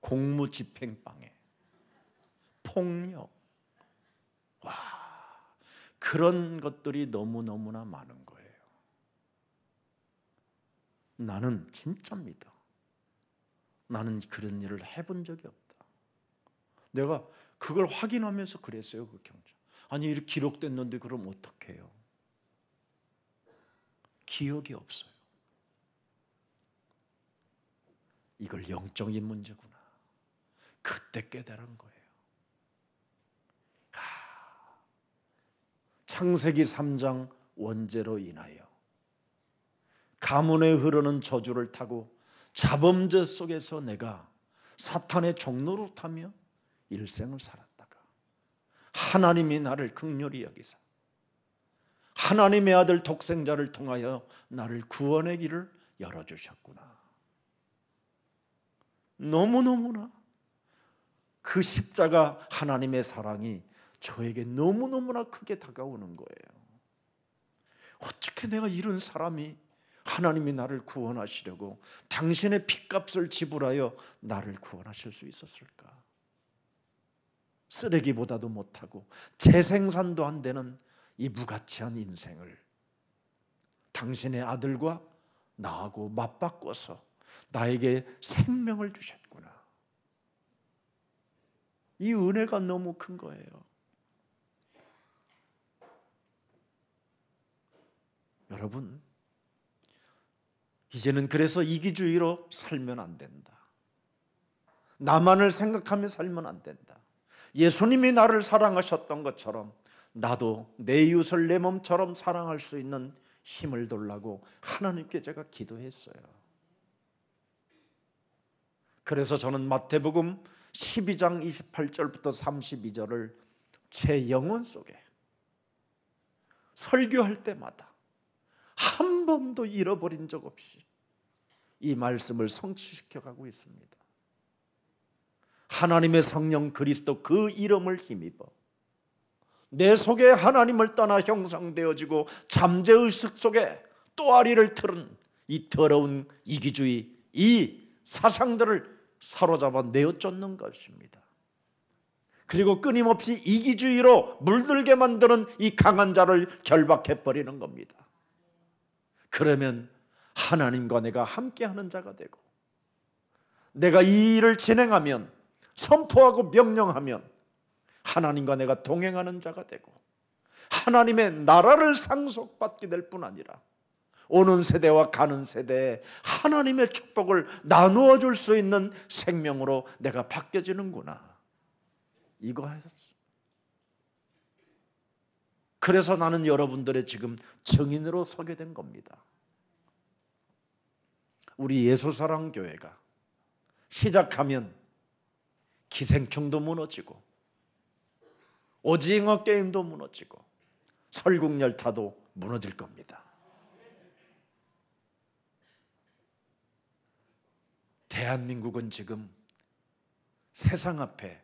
공무집행방해, 폭력, 와, 그런 것들이 너무너무나 많은 거예요. 나는 진짜입니다. 나는 그런 일을 해본 적이 없다. 내가 그걸 확인하면서 그랬어요. 그 경찰. 아니, 이렇게 기록됐는데 그럼 어떡해요? 기억이 없어요. 이걸 영적인 문제구나. 그때 깨달은 거예요. 창세기 3장 원죄로 인하여 가문에 흐르는 저주를 타고 자범죄 속에서 내가 사탄의 종로로 타며 일생을 살았다가 하나님이 나를 긍휼히 여기사 하나님의 아들 독생자를 통하여 나를 구원의 길을 열어주셨구나. 너무너무나 그 십자가 하나님의 사랑이 저에게 너무너무나 크게 다가오는 거예요. 어떻게 내가 이런 사람이 하나님이 나를 구원하시려고 당신의 핏값을 지불하여 나를 구원하실 수 있었을까? 쓰레기보다도 못하고 재생산도 안 되는 이 무가치한 인생을 당신의 아들과 나하고 맞바꿔서 나에게 생명을 주셨구나. 이 은혜가 너무 큰 거예요. 여러분, 이제는 그래서 이기주의로 살면 안 된다. 나만을 생각하며 살면 안 된다. 예수님이 나를 사랑하셨던 것처럼 나도 내 이웃을 내 몸처럼 사랑할 수 있는 힘을 달라고 하나님께 제가 기도했어요. 그래서 저는 마태복음 12장 28절부터 32절을 제 영혼 속에 설교할 때마다 한 번도 잃어버린 적 없이 이 말씀을 성취시켜 가고 있습니다. 하나님의 성령 그리스도 그 이름을 힘입어 내 속에 하나님을 떠나 형성되어지고 잠재의식 속에 또아리를 틀은 이 더러운 이기주의, 이 사상들을 사로잡아 내어쫓는 것입니다. 그리고 끊임없이 이기주의로 물들게 만드는 이 강한 자를 결박해버리는 겁니다. 그러면 하나님과 내가 함께하는 자가 되고, 내가 이 일을 진행하면, 선포하고 명령하면 하나님과 내가 동행하는 자가 되고, 하나님의 나라를 상속받게 될 뿐 아니라 오는 세대와 가는 세대에 하나님의 축복을 나누어 줄 수 있는 생명으로 내가 바뀌어지는구나, 이거예요. 그래서 나는 여러분들의 지금 증인으로 서게 된 겁니다. 우리 예수사랑교회가 시작하면 기생충도 무너지고 오징어 게임도 무너지고 설국열차도 무너질 겁니다. 대한민국은 지금 세상 앞에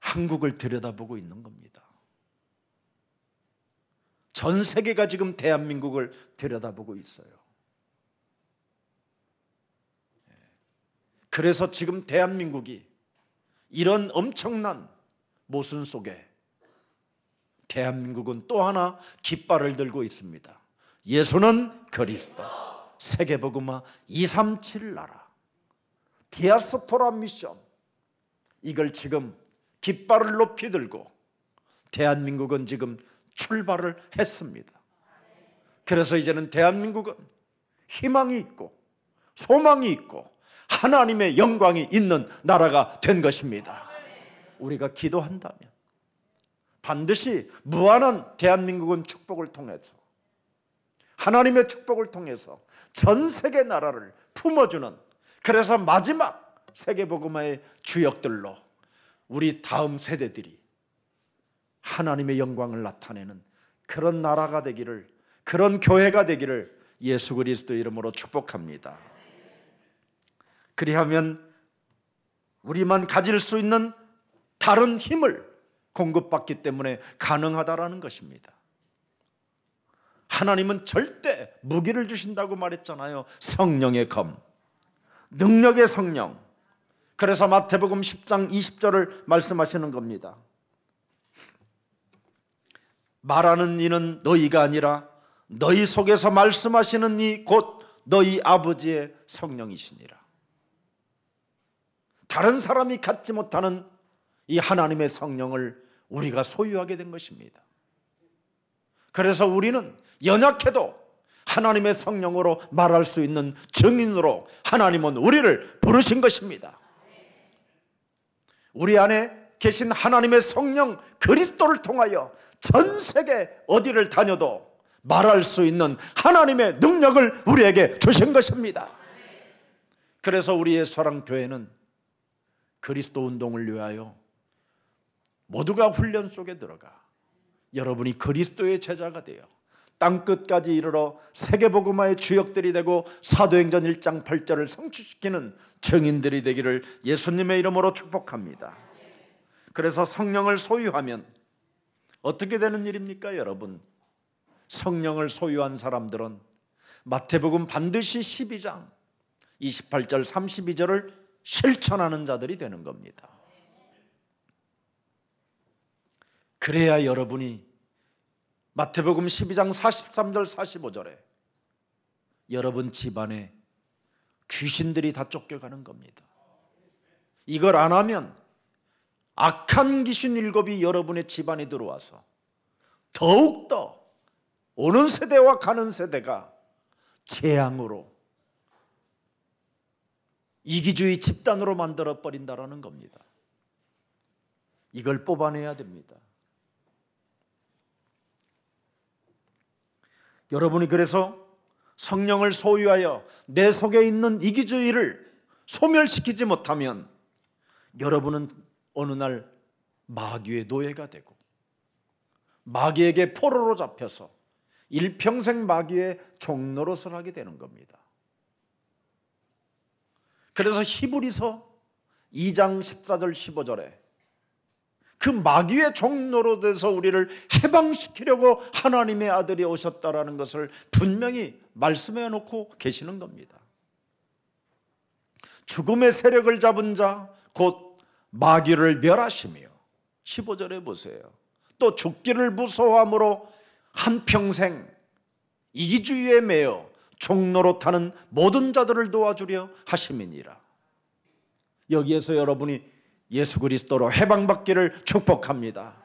한국을 들여다보고 있는 겁니다. 전 세계가 지금 대한민국을 들여다보고 있어요. 그래서 지금 대한민국이 이런 엄청난 모순 속에 대한민국은 또 하나 깃발을 들고 있습니다. 예수는 그리스도, 세계복음화 237 나라, 디아스포라 미션, 이걸 지금 깃발을 높이 들고 대한민국은 지금 출발을 했습니다. 그래서 이제는 대한민국은 희망이 있고 소망이 있고 하나님의 영광이 있는 나라가 된 것입니다. 우리가 기도한다면 반드시 무한한 대한민국은 축복을 통해서, 하나님의 축복을 통해서 전 세계 나라를 품어주는, 그래서 마지막 세계복음화의 주역들로 우리 다음 세대들이 하나님의 영광을 나타내는 그런 나라가 되기를, 그런 교회가 되기를 예수 그리스도 이름으로 축복합니다. 그리하면 우리만 가질 수 있는 다른 힘을 공급받기 때문에 가능하다라는 것입니다. 하나님은 절대 무기를 주신다고 말했잖아요. 성령의 검, 능력의 성령. 그래서 마태복음 10장 20절을 말씀하시는 겁니다. 말하는 이는 너희가 아니라 너희 속에서 말씀하시는 이 곧 너희 아버지의 성령이시니라. 다른 사람이 갖지 못하는 이 하나님의 성령을 우리가 소유하게 된 것입니다. 그래서 우리는 연약해도 하나님의 성령으로 말할 수 있는 증인으로 하나님은 우리를 부르신 것입니다. 우리 안에 계신 하나님의 성령 그리스도를 통하여 전 세계 어디를 다녀도 말할 수 있는 하나님의 능력을 우리에게 주신 것입니다. 그래서 우리의 사랑교회는 그리스도 운동을 위하여 모두가 훈련 속에 들어가 여러분이 그리스도의 제자가 되어 땅끝까지 이르러 세계복음화의 주역들이 되고 사도행전 1장 8절을 성취시키는 증인들이 되기를 예수님의 이름으로 축복합니다. 그래서 성령을 소유하면 어떻게 되는 일입니까, 여러분? 성령을 소유한 사람들은 마태복음 반드시 12장 28절 32절을 실천하는 자들이 되는 겁니다. 그래야 여러분이 마태복음 12장 43절 45절에 여러분 집안에 귀신들이 다 쫓겨가는 겁니다. 이걸 안 하면 악한 귀신 7이 여러분의 집안에 들어와서 더욱더 오는 세대와 가는 세대가 재앙으로, 이기주의 집단으로 만들어버린다라는 겁니다. 이걸 뽑아내야 됩니다. 여러분이 그래서 성령을 소유하여 내 속에 있는 이기주의를 소멸시키지 못하면 여러분은 어느 날 마귀의 노예가 되고 마귀에게 포로로 잡혀서 일평생 마귀의 종노릇을 하게 되는 겁니다. 그래서 히브리서 2장 14절 15절에 그 마귀의 종노릇에서 우리를 해방시키려고 하나님의 아들이 오셨다라는 것을 분명히 말씀해 놓고 계시는 겁니다. 죽음의 세력을 잡은 자 곧 마귀를 멸하시며 15절에 보세요. 또 죽기를 무서워함으로 한평생 이기주의에 매여 종로로 타는 모든 자들을 도와주려 하심이니라. 여기에서 여러분이 예수 그리스도로 해방받기를 축복합니다.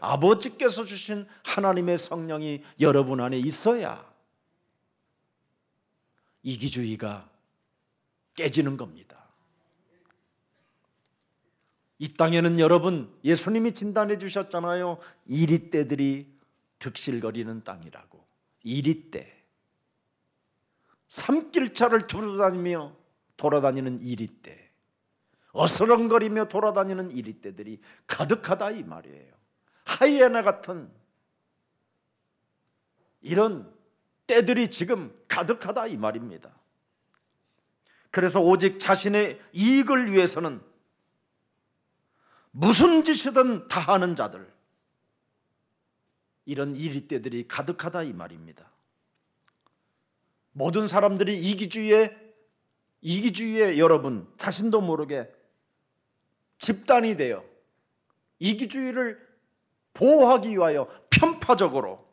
아버지께서 주신 하나님의 성령이 여러분 안에 있어야 이기주의가 깨지는 겁니다. 이 땅에는 여러분, 예수님이 진단해 주셨잖아요. 이리떼들이 득실거리는 땅이라고. 이리떼, 산길차를 두루다니며 돌아다니는 이리떼, 어스렁거리며 돌아다니는 이리떼들이 가득하다 이 말이에요. 하이에나 같은 이런 떼들이 지금 가득하다 이 말입니다. 그래서 오직 자신의 이익을 위해서는 무슨 짓이든 다 하는 자들, 이런 이리떼들이 가득하다 이 말입니다. 모든 사람들이 이기주의에 여러분 자신도 모르게 집단이 되어 이기주의를 보호하기 위하여 편파적으로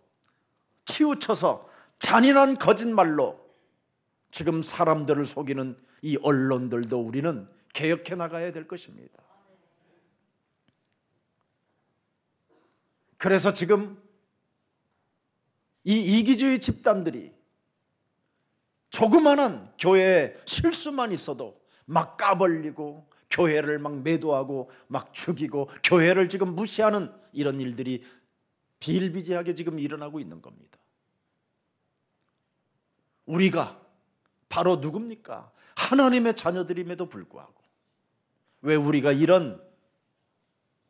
치우쳐서 잔인한 거짓말로 지금 사람들을 속이는 이 언론들도 우리는 개혁해 나가야 될 것입니다. 그래서 지금 이 이기주의 집단들이 조그마한 교회에 실수만 있어도 막 까벌리고 교회를 막 매도하고 막 죽이고 교회를 지금 무시하는 이런 일들이 비일비재하게 지금 일어나고 있는 겁니다. 우리가 바로 누굽니까? 하나님의 자녀들임에도 불구하고 왜 우리가 이런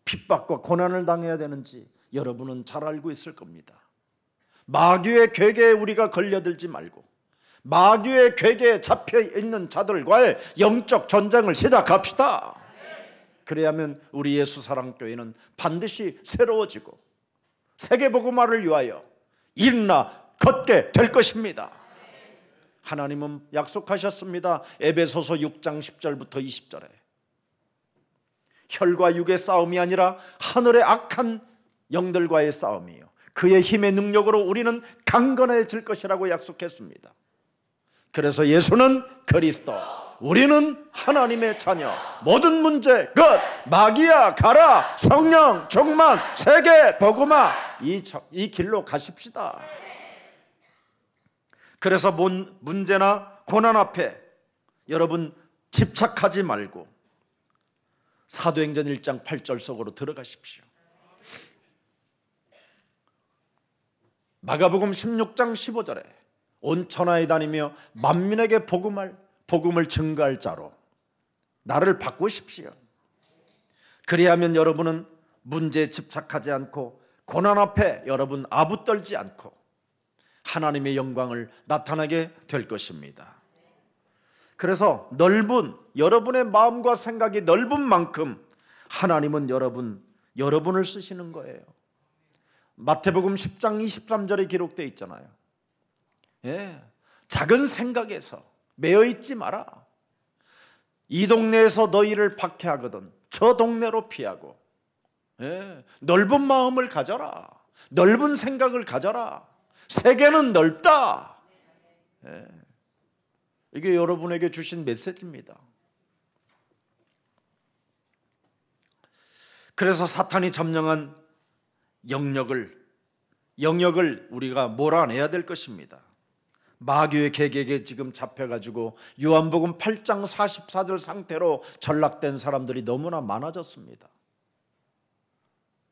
핍박과 고난을 당해야 되는지 여러분은 잘 알고 있을 겁니다. 마귀의 괴계에 우리가 걸려들지 말고 마귀의 괴계에 잡혀있는 자들과의 영적 전쟁을 시작합시다. 그래야만 우리 예수사랑교회는 반드시 새로워지고 세계복음화를 위하여 일어나 걷게 될 것입니다. 하나님은 약속하셨습니다. 에베소서 6장 10절부터 20절에 혈과 육의 싸움이 아니라 하늘의 악한 영들과의 싸움이요 그의 힘의 능력으로 우리는 강건해질 것이라고 약속했습니다. 그래서 예수는 그리스도, 우리는 하나님의 자녀, 모든 문제 끝, 마귀야 가라, 성령 충만, 세계 복음화, 이 길로 가십시다. 그래서 문제나 고난 앞에 여러분 집착하지 말고 사도행전 1장 8절 속으로 들어가십시오. 마가복음 16장 15절에 온 천하에 다니며 만민에게 복음을 증거할 자로 나를 바꾸십시오. 그리하면 여러분은 문제에 집착하지 않고 고난 앞에 여러분 아부떨지 않고 하나님의 영광을 나타나게 될 것입니다. 그래서 여러분의 마음과 생각이 넓은 만큼 하나님은 여러분을 쓰시는 거예요. 마태복음 10장 23절에 기록되어 있잖아요. 작은 생각에서 매여 있지 마라. 이 동네에서 너희를 박해하거든 저 동네로 피하고 넓은 마음을 가져라. 넓은 생각을 가져라. 세계는 넓다. 이게 여러분에게 주신 메시지입니다. 그래서 사탄이 점령한 영역을 우리가 몰아내야 될 것입니다. 마귀의 계략에 지금 잡혀가지고 요한복음 8장 44절 상태로 전락된 사람들이 너무나 많아졌습니다.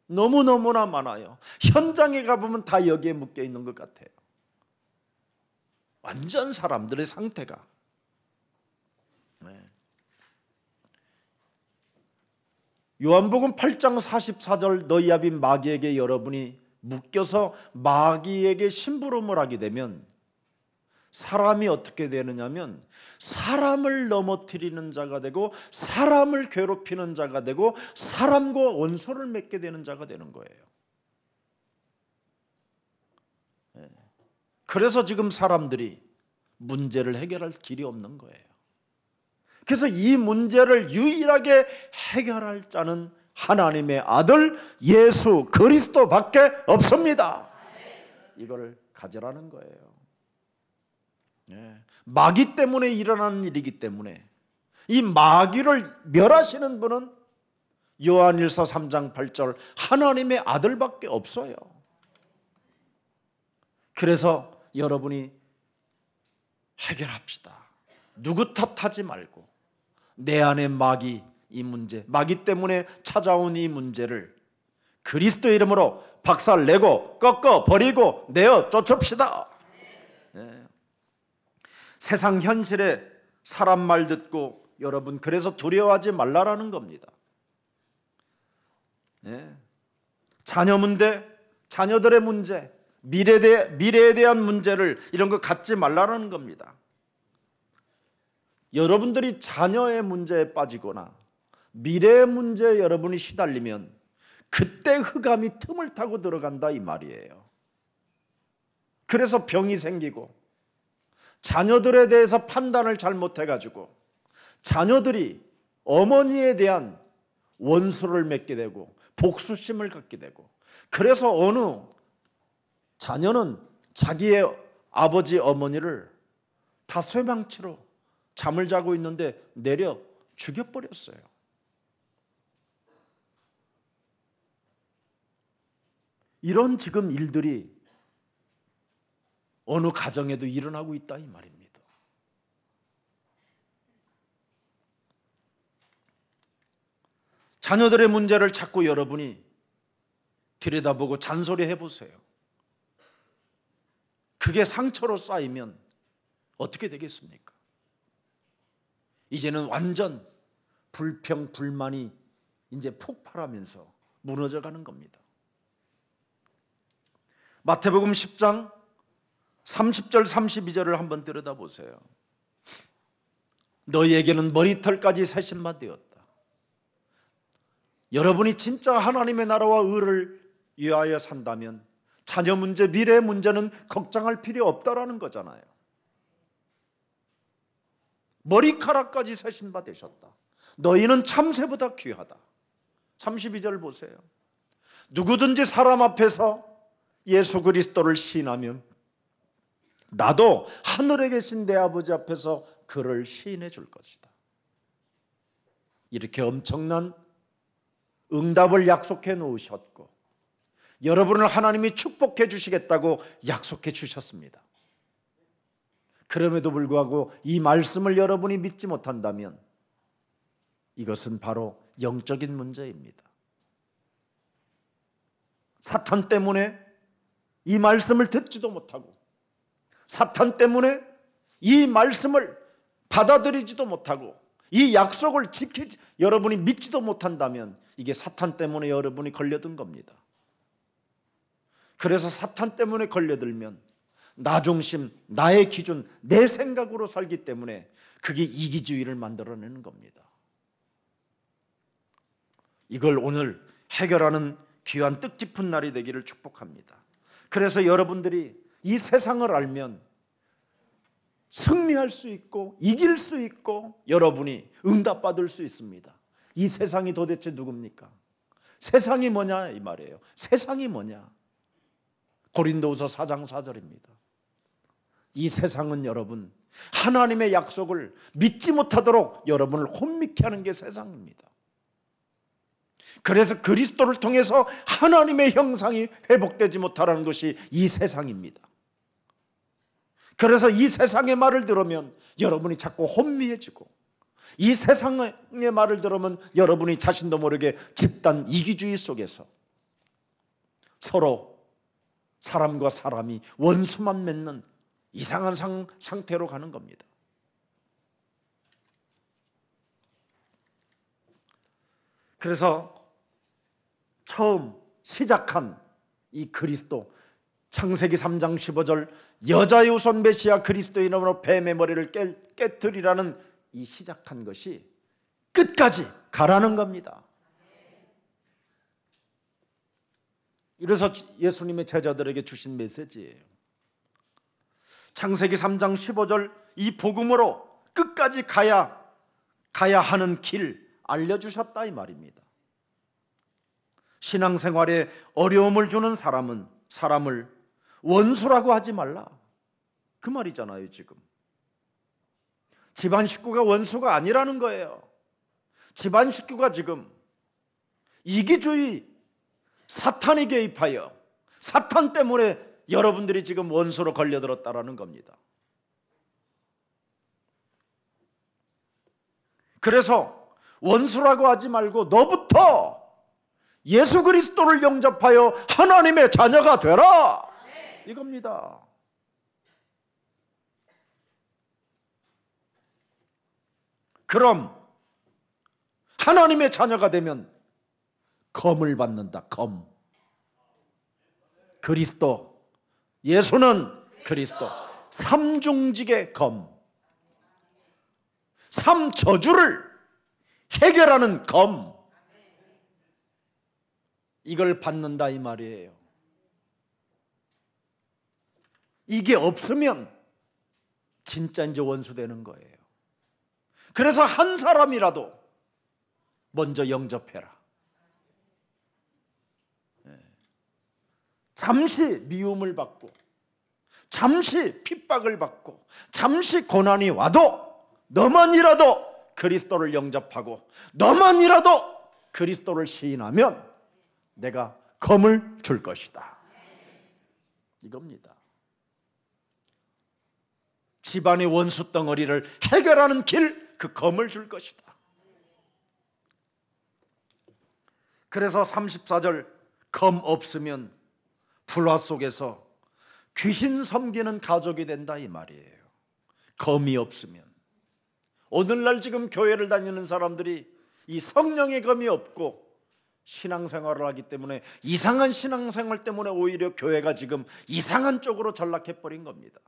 너무너무나 많아요. 현장에 가보면 다 여기에 묶여 있는 것 같아요. 완전 사람들의 상태가. 요한복음 8장 44절 너희 아빈 마귀에게 여러분이 묶여서 마귀에게 심부름을 하게 되면 사람이 어떻게 되느냐면 사람을 넘어뜨리는 자가 되고 사람을 괴롭히는 자가 되고 사람과 원수를 맺게 되는 자가 되는 거예요. 그래서 지금 사람들이 문제를 해결할 길이 없는 거예요. 그래서 이 문제를 유일하게 해결할 자는 하나님의 아들 예수 그리스도밖에 없습니다. 이걸 가지라는 거예요. 마귀 때문에 일어나는 일이기 때문에 이 마귀를 멸하시는 분은 요한일서 3장 8절 하나님의 아들밖에 없어요. 그래서 여러분이 해결합시다. 누구 탓하지 말고 내 안에 마귀, 이 문제, 마귀 때문에 찾아온 이 문제를 그리스도 이름으로 박살내고 꺾어 버리고 내어 쫓읍시다. 세상 현실에 사람 말 듣고 여러분 그래서 두려워하지 말라라는 겁니다. 자녀 문제, 자녀들의 문제, 미래에 대한 문제를 이런 거 갖지 말라는 겁니다. 여러분들이 자녀의 문제에 빠지거나 미래의 문제에 여러분이 시달리면 그때 흑암이 틈을 타고 들어간다 이 말이에요. 그래서 병이 생기고 자녀들에 대해서 판단을 잘못해가지고 자녀들이 어머니에 대한 원수를 맺게 되고 복수심을 갖게 되고, 그래서 어느 자녀는 자기의 아버지 어머니를 다 쇠망치로 잠을 자고 있는데 내려 죽여버렸어요. 이런 지금 일들이 어느 가정에도 일어나고 있다 이 말입니다. 자녀들의 문제를 자꾸 여러분이 들여다보고 잔소리해 보세요. 그게 상처로 쌓이면 어떻게 되겠습니까? 이제는 완전 불평, 불만이 이제 폭발하면서 무너져가는 겁니다. 마태복음 10장 30절 32절을 한번 들여다보세요. 너희에게는 머리털까지 세신바 되었다. 여러분이 진짜 하나님의 나라와 의를 위하여 산다면 자녀 문제, 미래 문제는 걱정할 필요 없다라는 거잖아요. 머리카락까지 세신바 되셨다. 너희는 참새보다 귀하다. 32절 보세요. 누구든지 사람 앞에서 예수 그리스도를 시인하면 나도 하늘에 계신 내 아버지 앞에서 그를 시인해 줄 것이다. 이렇게 엄청난 응답을 약속해 놓으셨고 여러분을 하나님이 축복해 주시겠다고 약속해 주셨습니다. 그럼에도 불구하고 이 말씀을 여러분이 믿지 못한다면 이것은 바로 영적인 문제입니다. 사탄 때문에 이 말씀을 듣지도 못하고 사탄 때문에 이 말씀을 받아들이지도 못하고 이 약속을 여러분이 믿지도 못한다면 이게 사탄 때문에 여러분이 걸려든 겁니다. 그래서 사탄 때문에 걸려들면 나 중심, 나의 기준, 내 생각으로 살기 때문에 그게 이기주의를 만들어내는 겁니다. 이걸 오늘 해결하는 귀한 뜻깊은 날이 되기를 축복합니다. 그래서 여러분들이 이 세상을 알면 승리할 수 있고 이길 수 있고 여러분이 응답받을 수 있습니다. 이 세상이 도대체 누굽니까? 세상이 뭐냐 이 말이에요. 세상이 뭐냐? 고린도후서 4장 4절입니다. 이 세상은 여러분 하나님의 약속을 믿지 못하도록 여러분을 혼미케 하는 게 세상입니다. 그래서 그리스도를 통해서 하나님의 형상이 회복되지 못하는 것이 이 세상입니다. 그래서 이 세상의 말을 들으면 여러분이 자꾸 혼미해지고 이 세상의 말을 들으면 여러분이 자신도 모르게 집단 이기주의 속에서 서로 사람과 사람이 원수만 맺는 이상한 상태로 가는 겁니다. 그래서 처음 시작한 이 그리스도, 창세기 3장 15절 여자의 후손 메시아 그리스도의 이름으로 뱀의 머리를 깨뜨리라는 이 시작한 것이 끝까지 가라는 겁니다. 이래서 예수님의 제자들에게 주신 메시지예요. 창세기 3장 15절 이 복음으로 끝까지 가야 가야 하는 길 알려주셨다 이 말입니다. 신앙생활에 어려움을 주는 사람을 원수라고 하지 말라, 그 말이잖아요. 지금 집안 식구가 원수가 아니라는 거예요. 집안 식구가 지금 이기주의, 사탄이 개입하여 사탄 때문에 여러분들이 지금 원수로 걸려들었다라는 겁니다. 그래서 원수라고 하지 말고 너부터 예수 그리스도를 영접하여 하나님의 자녀가 되라, 이겁니다. 그럼 하나님의 자녀가 되면 검을 받는다. 검. 그리스도, 예수는 그리스도, 삼중직의 검, 삼저주를 해결하는 검, 이걸 받는다 이 말이에요. 이게 없으면 진짜 이제 원수 되는 거예요. 그래서 한 사람이라도 먼저 영접해라. 잠시 미움을 받고, 잠시 핍박을 받고, 잠시 고난이 와도 너만이라도 그리스도를 영접하고 너만이라도 그리스도를 시인하면 내가 검을 줄 것이다, 이겁니다. 집안의 원수 덩어리를 해결하는 길, 그 검을 줄 것이다. 그래서 34절, 검 없으면 불화 속에서 귀신 섬기는 가족이 된다 이 말이에요. 검이 없으면. 오늘날 지금 교회를 다니는 사람들이 이 성령의 검이 없고 신앙생활을 하기 때문에, 이상한 신앙생활 때문에 오히려 교회가 지금 이상한 쪽으로 전락해버린 겁니다.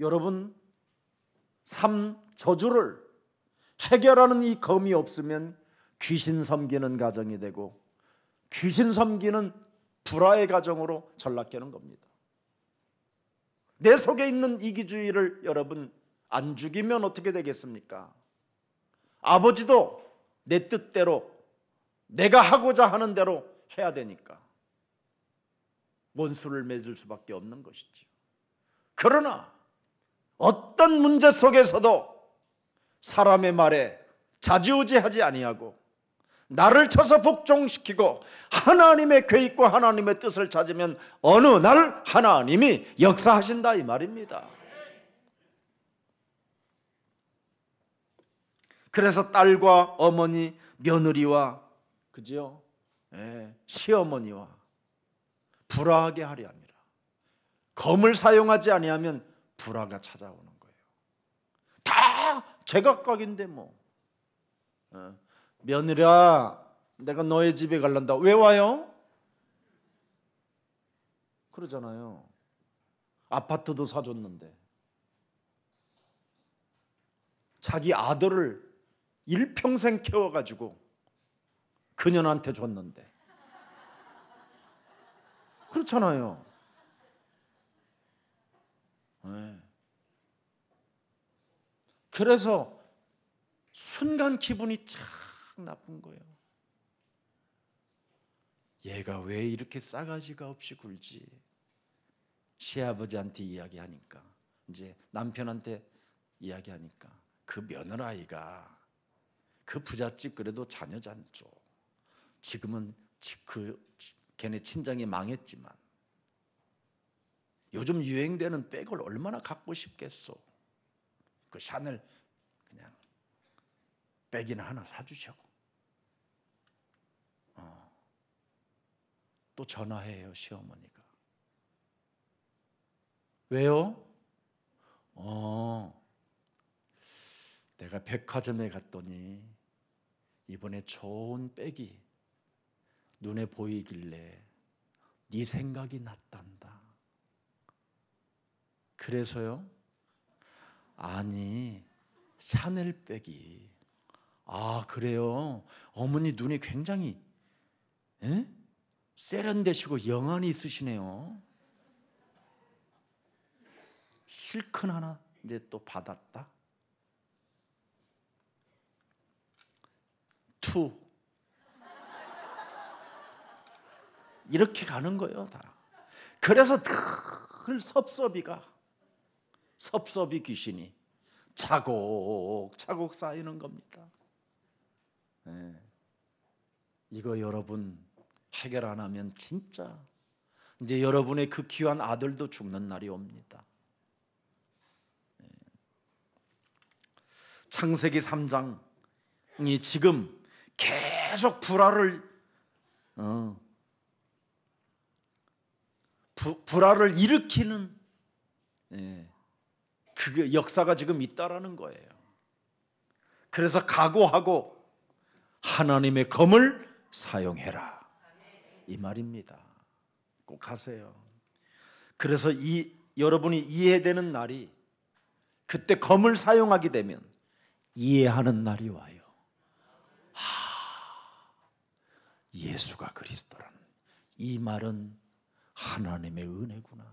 여러분, 삼저주를 해결하는 이 검이 없으면 귀신 섬기는 가정이 되고 귀신 섬기는 불화의 가정으로 전락하는 겁니다. 내 속에 있는 이기주의를 여러분 안 죽이면 어떻게 되겠습니까? 아버지도 내 뜻대로, 내가 하고자 하는 대로 해야 되니까 원수를 맺을 수밖에 없는 것이죠. 그러나 어떤 문제 속에서도 사람의 말에 좌지우지하지 아니하고 나를 쳐서 복종시키고 하나님의 계획과 하나님의 뜻을 찾으면 어느 날 하나님이 역사하신다 이 말입니다. 그래서 딸과 어머니, 며느리와 그죠? 시어머니와 불화하게 하려 합니다. 검을 사용하지 아니하면 불화가 찾아오는 거예요. 다 제각각인데 뭐. 며느리야, 내가 너의 집에 갈란다. 왜 와요? 그러잖아요. 아파트도 사줬는데 자기 아들을 일평생 키워가지고 그년한테 줬는데. 그렇잖아요. 네. 그래서 순간 기분이 참 나쁜 거예요. 얘가 왜 이렇게 싸가지가 없이 굴지? 시아버지한테 이야기하니까, 이제 남편한테 이야기하니까 그 며느라이가 그 부잣집 그래도 자녀 잔죠. 지금은 걔네 친정이 망했지만 요즘 유행되는 백을 얼마나 갖고 싶겠어. 그 샤넬 그냥 백이나 하나 사주셔. 또 전화해요 시어머니가. 왜요? 내가 백화점에 갔더니 이번에 좋은 백이 눈에 보이길래 네 생각이 났단다. 그래서요? 아니, 샤넬백이. 아, 그래요? 어머니 눈이 굉장히 세련되시고 영안이 있으시네요. 실컷 하나 이제 또 받았다. 투 이렇게 가는 거예요 다. 그래서 늘 섭섭이 귀신이 차곡차곡 쌓이는 겁니다. 네. 이거 여러분 해결 안 하면 진짜 이제 여러분의 그 귀한 아들도 죽는 날이 옵니다. 네. 창세기 3장이 지금 계속 불화를 일으키는 그 역사가 지금 있다라는 거예요. 그래서 각오하고 하나님의 검을 사용해라 이 말입니다. 꼭 하세요. 그래서 여러분이 이해되는 날이 그때 검을 사용하게 되면 이해하는 날이 와요. 예수가 그리스도라는 이 말은 하나님의 은혜구나.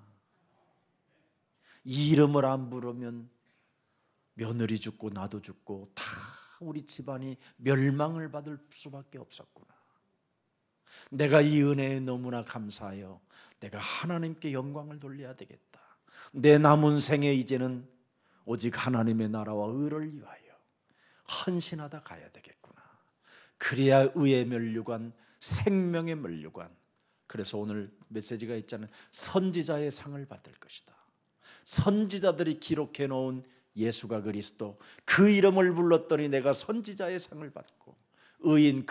이 이름을 안 부르면 며느리 죽고 나도 죽고 다 우리 집안이 멸망을 받을 수밖에 없었구나. 내가 이 은혜에 너무나 감사하여 내가 하나님께 영광을 돌려야 되겠다. 내 남은 생에 이제는 오직 하나님의 나라와 의를 위하여 헌신하다 가야 되겠구나. 그래야 의의 면류관, 생명의 면류관. 그래서 오늘 메시지가 있잖아요. 선지자의 상을 받을 것이다. 선지자들이 기록해 놓은 예수가 그리스도, 그 이름을 불렀더니 내가 선지자의 상을 받고, 의인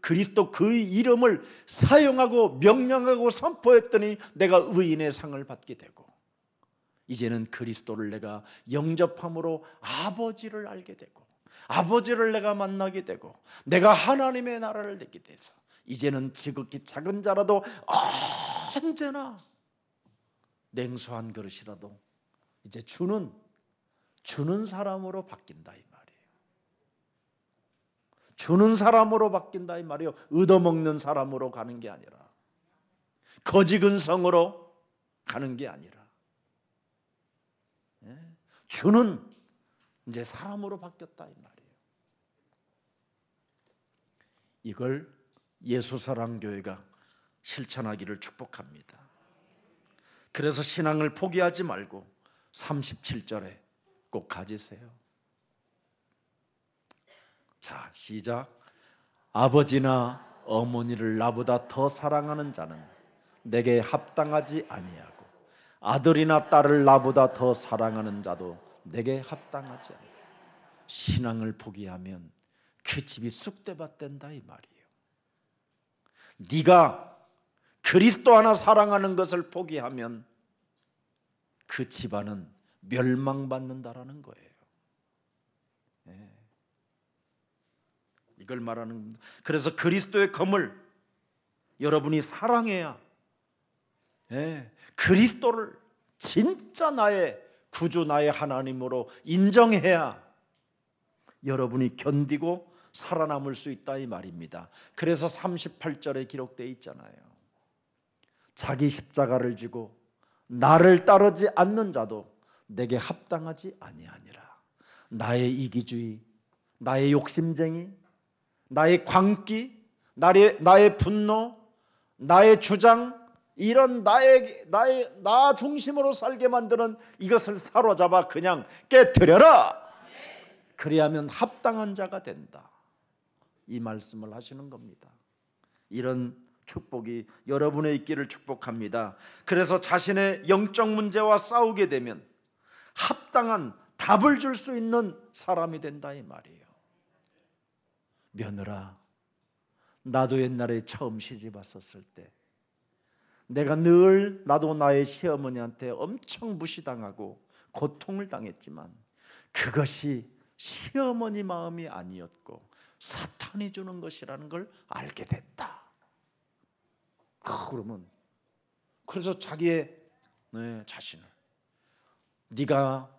그리스도 그 이름을 사용하고 명령하고 선포했더니 내가 의인의 상을 받게 되고, 이제는 그리스도를 내가 영접함으로 아버지를 알게 되고, 아버지를 내가 만나게 되고, 내가 하나님의 나라를 듣게 돼서 이제는 지극히 작은 자라도 언제나 냉수 한 그릇이라도 이제 주는 사람으로 바뀐다 이 말이에요. 주는 사람으로 바뀐다 이 말이에요. 얻어먹는 사람으로 가는 게 아니라, 거지근성으로 가는 게 아니라, 주는 이제 사람으로 바뀌었다 이 말이에요. 이걸 예수사랑교회가 실천하기를 축복합니다. 그래서 신앙을 포기하지 말고 37절에 꼭 가지세요. 자, 시작. 아버지나 어머니를 나보다 더 사랑하는 자는 내게 합당하지 아니하고, 아들이나 딸을 나보다 더 사랑하는 자도 내게 합당하지 않다. 신앙을 포기하면 그 집이 쑥대밭된다 이 말이에요. 네가 그리스도 하나 사랑하는 것을 포기하면 그 집안은 멸망받는다라는 거예요. 이걸 말하는 겁니다. 그래서 그리스도의 검을 여러분이 사랑해야, 그리스도를 진짜 나의 구주, 나의 하나님으로 인정해야 여러분이 견디고 살아남을 수 있다 이 말입니다. 그래서 38절에 기록되어 있잖아요. 자기 십자가를 지고 나를 따르지 않는 자도 내게 합당하지 아니하니라. 나의 이기주의, 나의 욕심쟁이, 나의 광기, 나의 분노, 나의 주장, 이런 나 중심으로 살게 만드는 이것을 사로잡아 그냥 깨트려라. 그래야면 합당한 자가 된다. 이 말씀을 하시는 겁니다. 이런 축복이 여러분의 있기를 축복합니다. 그래서 자신의 영적 문제와 싸우게 되면 합당한 답을 줄 수 있는 사람이 된다 이 말이에요. 며느라, 나도 옛날에 처음 시집 왔었을 때 나도 나의 시어머니한테 엄청 무시당하고 고통을 당했지만 그것이 시어머니 마음이 아니었고 사탄이 주는 것이라는 걸 알게 됐다. 그러면 그래서 자기의 자신을, 네가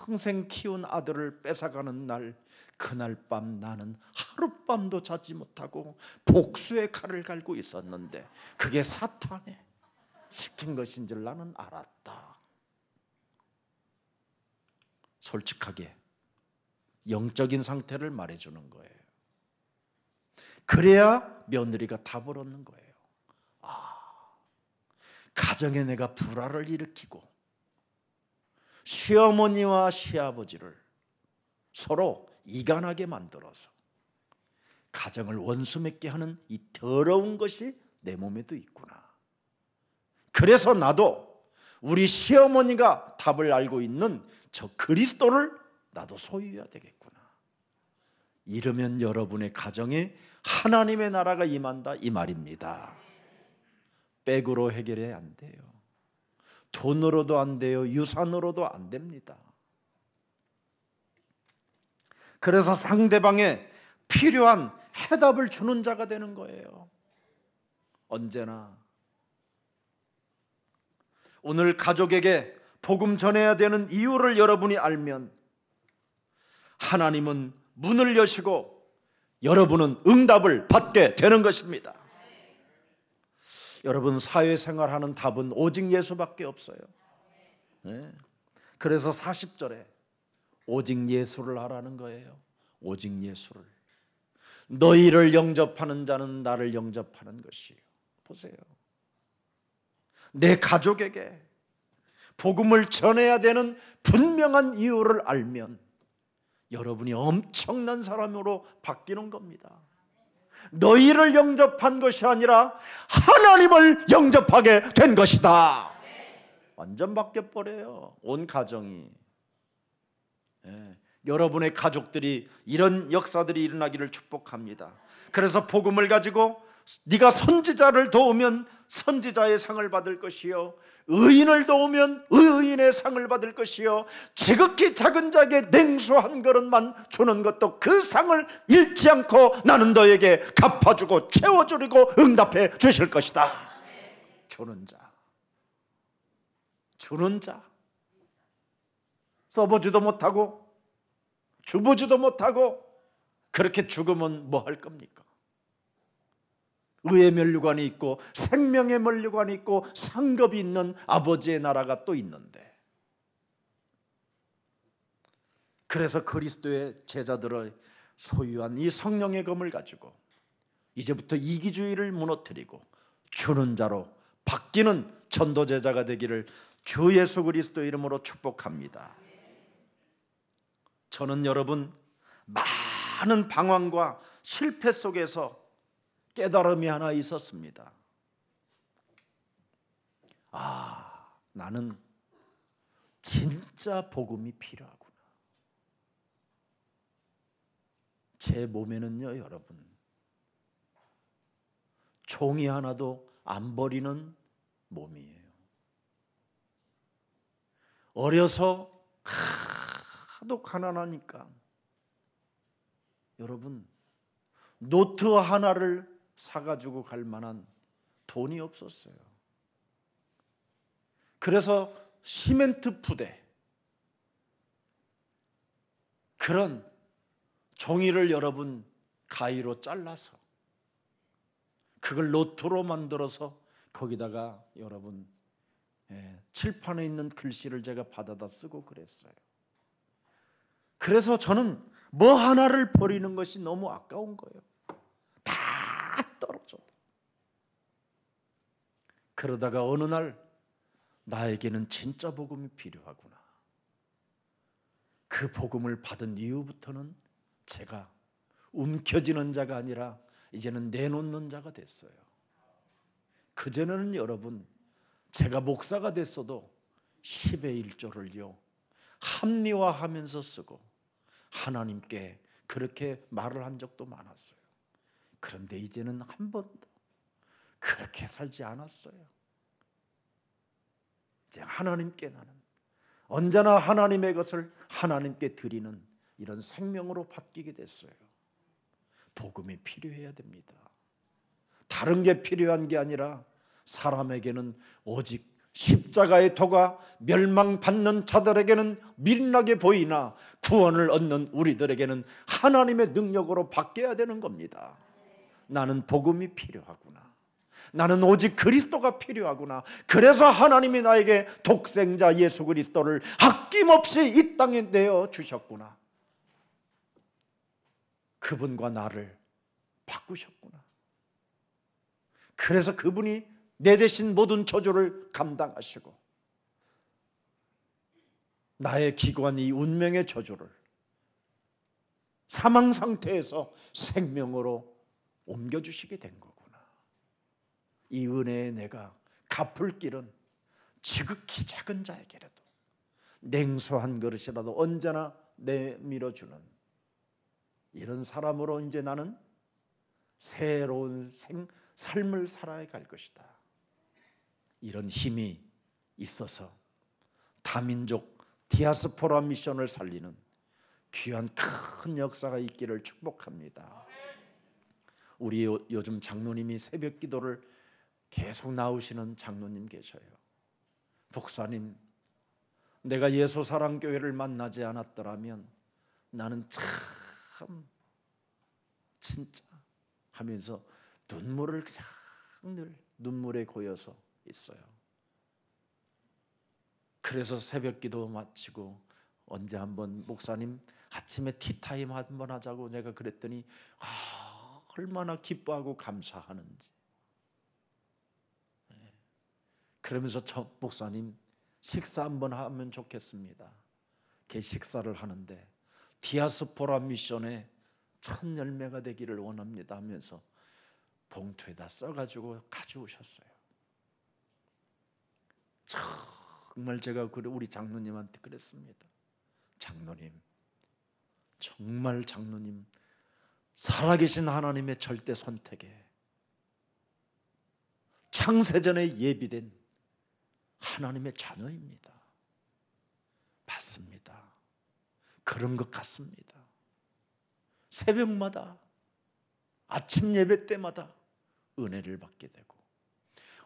평생 키운 아들을 뺏어가는 날, 그날 밤 나는 하룻밤도 자지 못하고 복수의 칼을 갈고 있었는데 그게 사탄에 시킨 것인 줄 나는 알았다. 솔직하게 영적인 상태를 말해주는 거예요. 그래야 며느리가 답을 얻는 거예요. 가정에 내가 불화를 일으키고 시어머니와 시아버지를 서로 이간하게 만들어서 가정을 원수 맺게 하는 이 더러운 것이 내 몸에도 있구나. 그래서 나도 우리 시어머니가 답을 알고 있는 저 그리스도를 나도 소유해야 되겠구나. 이러면 여러분의 가정에 하나님의 나라가 임한다 이 말입니다. 백으로 해결해 안 돼요. 돈으로도 안 돼요. 유산으로도 안 됩니다. 그래서 상대방에 필요한 해답을 주는 자가 되는 거예요. 언제나 오늘 가족에게 복음 전해야 되는 이유를 여러분이 알면 하나님은 문을 여시고 여러분은 응답을 받게 되는 것입니다. 여러분 사회생활하는 답은 오직 예수밖에 없어요. 네. 그래서 40절에 오직 예수를 하라는 거예요. 오직 예수를. 너희를 영접하는 자는 나를 영접하는 것이에요. 보세요. 내 가족에게 복음을 전해야 되는 분명한 이유를 알면 여러분이 엄청난 사람으로 바뀌는 겁니다. 너희를 영접한 것이 아니라 하나님을 영접하게 된 것이다. 완전 바뀌어버려요. 온 가정이. 여러분의 가족들이 이런 역사들이 일어나기를 축복합니다. 그래서 복음을 가지고 네가 선지자를 도우면 선지자의 상을 받을 것이요, 의인을 도우면 의인의 상을 받을 것이요, 지극히 작은 자에게 냉수 한 그릇만 주는 것도 그 상을 잃지 않고 나는 너에게 갚아주고 채워주리고 응답해 주실 것이다. 주는 자, 주는 자. 써보지도 못하고 주보지도 못하고 그렇게 죽으면 뭐 할 겁니까? 의의 면류관이 있고 생명의 면류관이 있고 상급이 있는 아버지의 나라가 또 있는데, 그래서 그리스도의 제자들을 소유한 이 성령의 검을 가지고 이제부터 이기주의를 무너뜨리고 주는 자로 바뀌는 전도제자가 되기를 주 예수 그리스도 이름으로 축복합니다. 저는 여러분 많은 방황과 실패 속에서 깨달음이 하나 있었습니다. 나는 진짜 복음이 필요하구나. 제 몸에는요, 여러분, 종이 하나도 안 버리는 몸이에요. 어려서 하도 가난하니까 여러분 노트 하나를 사가지고 갈 만한 돈이 없었어요. 그래서 시멘트 부대, 그런 종이를 여러분 가위로 잘라서 그걸 노트로 만들어서 거기다가 여러분 칠판에 있는 글씨를 제가 받아다 쓰고 그랬어요. 그래서 저는 뭐 하나를 버리는 것이 너무 아까운 거예요. 다 떨어져. 그러다가 어느 날 나에게는 진짜 복음이 필요하구나. 그 복음을 받은 이후부터는 제가 움켜쥐는 자가 아니라 이제는 내놓는 자가 됐어요. 그전에는 여러분 제가 목사가 됐어도 10의 1조를요 합리화하면서 쓰고 하나님께 그렇게 말을 한 적도 많았어요. 그런데 이제는 한 번도 그렇게 살지 않았어요. 이제 하나님께 나는 언제나 하나님의 것을 하나님께 드리는 이런 생명으로 바뀌게 됐어요. 복음이 필요해야 됩니다. 다른 게 필요한 게 아니라 사람에게는 오직 십자가의 도가 멸망받는 자들에게는 미련하게 보이나 구원을 얻는 우리들에게는 하나님의 능력으로 바뀌어야 되는 겁니다. 나는 복음이 필요하구나. 나는 오직 그리스도가 필요하구나. 그래서 하나님이 나에게 독생자 예수 그리스도를 아낌없이 이 땅에 내어 주셨구나. 그분과 나를 바꾸셨구나. 그래서 그분이 내 대신 모든 저주를 감당하시고 나의 기관 이 운명의 저주를 사망 상태에서 생명으로 옮겨주시게 된 거구나. 이 은혜에 내가 갚을 길은 지극히 작은 자에게라도 냉수한 그릇이라도 언제나 내밀어주는 이런 사람으로 이제 나는 새로운 삶을 살아야 갈 것이다. 이런 힘이 있어서 다민족 디아스포라 미션을 살리는 귀한 큰 역사가 있기를 축복합니다. 우리 요즘 장로님이 새벽 기도를 계속 나오시는 장로님 계셔요. 목사님, 내가 예수사랑교회를 만나지 않았더라면 나는 참 진짜 하면서 눈물을 그냥 늘 눈물에 고여서 있어요. 그래서 새벽 기도 마치고 언제 한번 목사님 아침에 티타임 한번 하자고 내가 그랬더니 얼마나 기뻐하고 감사하는지. 그러면서 저 목사님 식사 한번 하면 좋겠습니다. 그 식사를 하는데 디아스포라 미션의 첫 열매가 되기를 원합니다 하면서 봉투에다 써가지고 가져오셨어요. 정말 제가 우리 장로님한테 그랬습니다. 장로님, 정말 장로님 살아계신 하나님의 절대 선택에 창세전에 예비된 하나님의 자녀입니다. 맞습니다. 그런 것 같습니다. 새벽마다 아침 예배 때마다 은혜를 받게 되고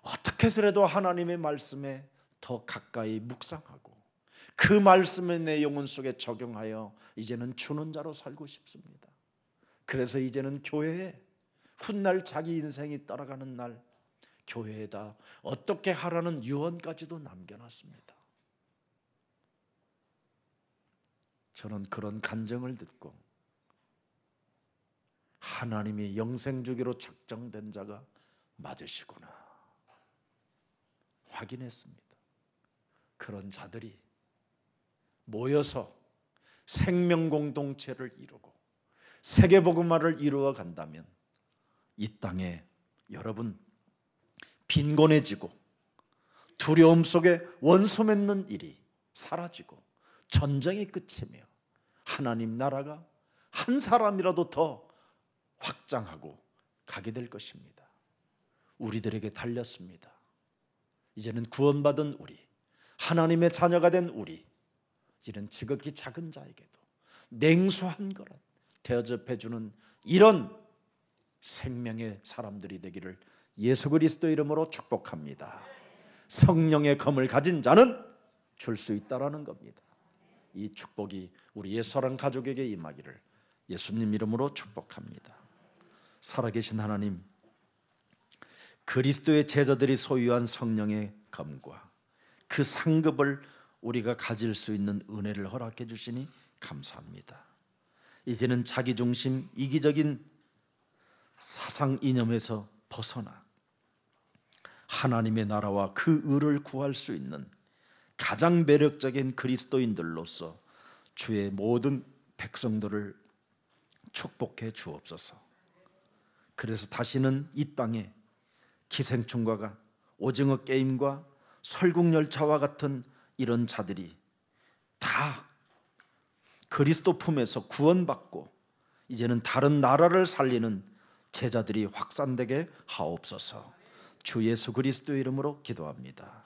어떻게 해서라도 하나님의 말씀에 더 가까이 묵상하고 그 말씀의 내용 속에 적용하여 이제는 주는 자로 살고 싶습니다. 그래서 이제는 교회에 훗날 자기 인생이 따라가는 날 교회에다 어떻게 하라는 유언까지도 남겨놨습니다. 저는 그런 간증을 듣고 하나님이 영생 주기로 작정된 자가 맞으시구나 확인했습니다. 그런 자들이 모여서 생명 공동체를 이루고 세계복음화를 이루어 간다면 이 땅에 여러분 빈곤해지고 두려움 속에 원수 맺는 일이 사라지고 전쟁이 끝이며 하나님 나라가 한 사람이라도 더 확장하고 가게 될 것입니다. 우리들에게 달렸습니다. 이제는 구원받은 우리, 하나님의 자녀가 된 우리, 이런 지극히 작은 자에게도 냉수한 그릇 대접해주는 이런 생명의 사람들이 되기를 예수 그리스도 이름으로 축복합니다. 성령의 검을 가진 자는 줄 수 있다라는 겁니다. 이 축복이 우리 예수사랑 가족에게 임하기를 예수님 이름으로 축복합니다. 살아계신 하나님, 그리스도의 제자들이 소유한 성령의 검과 그 상급을 우리가 가질 수 있는 은혜를 허락해 주시니 감사합니다. 이제는 자기중심 이기적인 사상 이념에서 벗어나 하나님의 나라와 그 의를 구할 수 있는 가장 매력적인 그리스도인들로서 주의 모든 백성들을 축복해 주옵소서. 그래서 다시는 이 땅에 기생충과 오징어 게임과 설국열차와 같은 이런 자들이 다 그리스도 품에서 구원받고 이제는 다른 나라를 살리는 제자들이 확산되게 하옵소서. 주 예수 그리스도 이름으로 기도합니다.